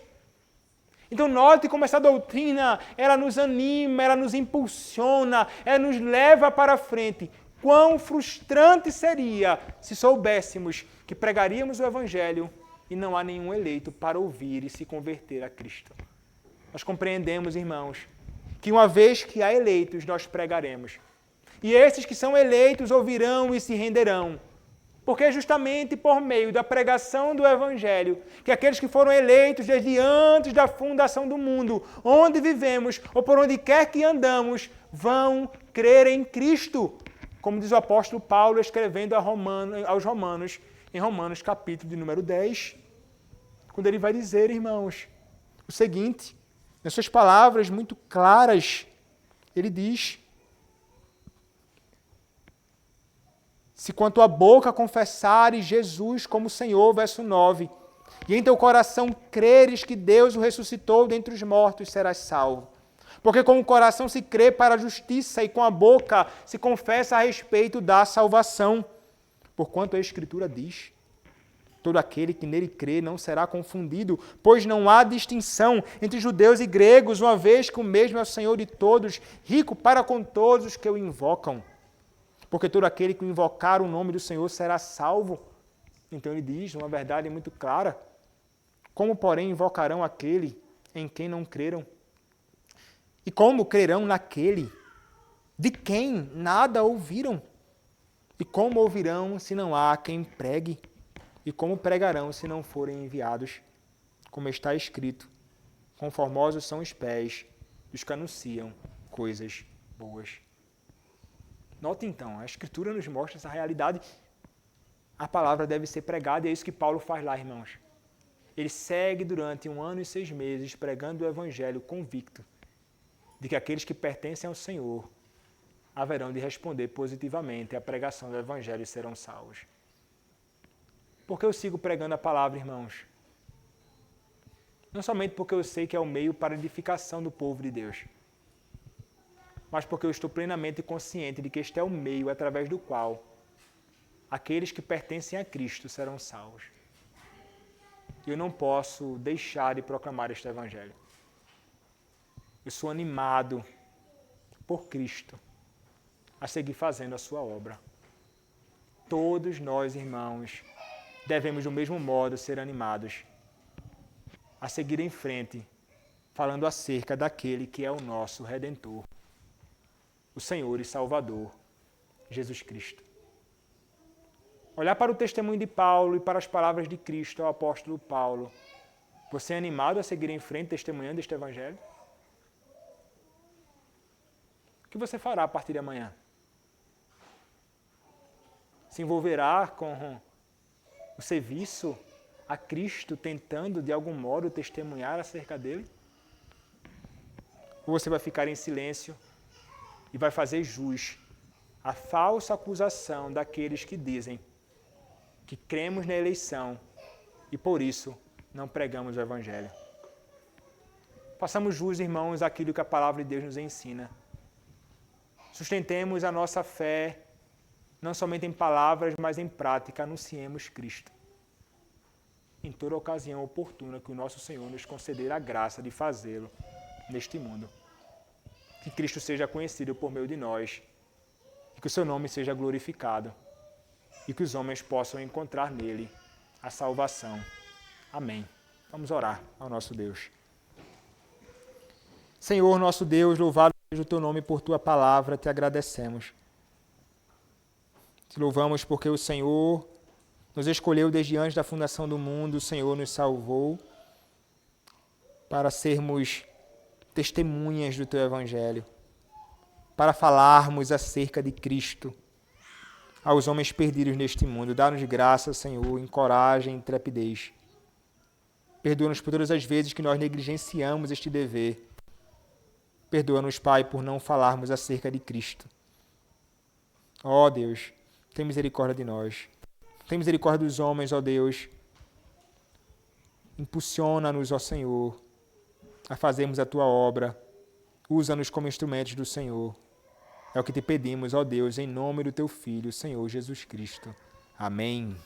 Então note como essa doutrina, ela nos anima, ela nos impulsiona, ela nos leva para frente. Quão frustrante seria se soubéssemos que pregaríamos o Evangelho e não há nenhum eleito para ouvir e se converter a Cristo. Nós compreendemos, irmãos, que uma vez que há eleitos, nós pregaremos. E esses que são eleitos ouvirão e se renderão. Porque é justamente por meio da pregação do Evangelho que aqueles que foram eleitos desde antes da fundação do mundo, onde vivemos ou por onde quer que andamos, vão crer em Cristo. Como diz o apóstolo Paulo escrevendo aos Romanos, em Romanos capítulo de número 10, quando ele vai dizer, irmãos, o seguinte, nas suas palavras muito claras, ele diz, se com a tua boca confessares Jesus como Senhor, verso 9, e em teu coração creres que Deus o ressuscitou dentre os mortos, serás salvo. Porque com o coração se crê para a justiça e com a boca se confessa a respeito da salvação. Porquanto a Escritura diz, todo aquele que nele crê não será confundido, pois não há distinção entre judeus e gregos, uma vez que o mesmo é o Senhor de todos, rico para com todos os que o invocam. Porque todo aquele que invocar o nome do Senhor será salvo. Então ele diz, uma verdade muito clara, como porém invocarão aquele em quem não creram? E como crerão naquele de quem nada ouviram? E como ouvirão se não há quem pregue? E como pregarão se não forem enviados? Como está escrito, conformosos são os pés dos que anunciam coisas boas. Note então, a Escritura nos mostra essa realidade. A palavra deve ser pregada e é isso que Paulo faz lá, irmãos. Ele segue durante 1 ano e 6 meses pregando o Evangelho convicto de que aqueles que pertencem ao Senhor haverão de responder positivamente à pregação do Evangelho e serão salvos. Por que eu sigo pregando a palavra, irmãos? Não somente porque eu sei que é o meio para a edificação do povo de Deus, mas porque eu estou plenamente consciente de que este é o meio através do qual aqueles que pertencem a Cristo serão salvos. E eu não posso deixar de proclamar este Evangelho. Eu sou animado por Cristo a seguir fazendo a sua obra. Todos nós, irmãos, devemos do mesmo modo ser animados a seguir em frente, falando acerca daquele que é o nosso Redentor, o Senhor e Salvador, Jesus Cristo. Olhar para o testemunho de Paulo e para as palavras de Cristo ao apóstolo Paulo. Você é animado a seguir em frente testemunhando este Evangelho? O que você fará a partir de amanhã? Se envolverá com o serviço a Cristo, tentando de algum modo testemunhar acerca dele? Ou você vai ficar em silêncio e vai fazer jus à falsa acusação daqueles que dizem que cremos na eleição e por isso não pregamos o Evangelho? Façamos jus, irmãos, àquilo que a palavra de Deus nos ensina. Sustentemos a nossa fé, não somente em palavras, mas em prática, anunciemos Cristo. Em toda ocasião oportuna que o nosso Senhor nos conceder a graça de fazê-lo neste mundo. Que Cristo seja conhecido por meio de nós, e que o seu nome seja glorificado, e que os homens possam encontrar nele a salvação. Amém. Vamos orar ao nosso Deus. Senhor, nosso Deus, louvado seja o teu nome por tua palavra, te agradecemos. Te louvamos porque o Senhor nos escolheu desde antes da fundação do mundo, o Senhor nos salvou para sermos testemunhas do teu Evangelho, para falarmos acerca de Cristo aos homens perdidos neste mundo. Dá-nos graça, Senhor, em coragem e intrepidez. Perdoa-nos por todas as vezes que nós negligenciamos este dever. Perdoa-nos, Pai, por não falarmos acerca de Cristo. Ó Deus, tem misericórdia de nós. Tem misericórdia dos homens, ó Deus. Impulsiona-nos, ó Senhor, a fazermos a tua obra. Usa-nos como instrumentos do Senhor. É o que te pedimos, ó Deus, em nome do teu Filho, Senhor Jesus Cristo. Amém.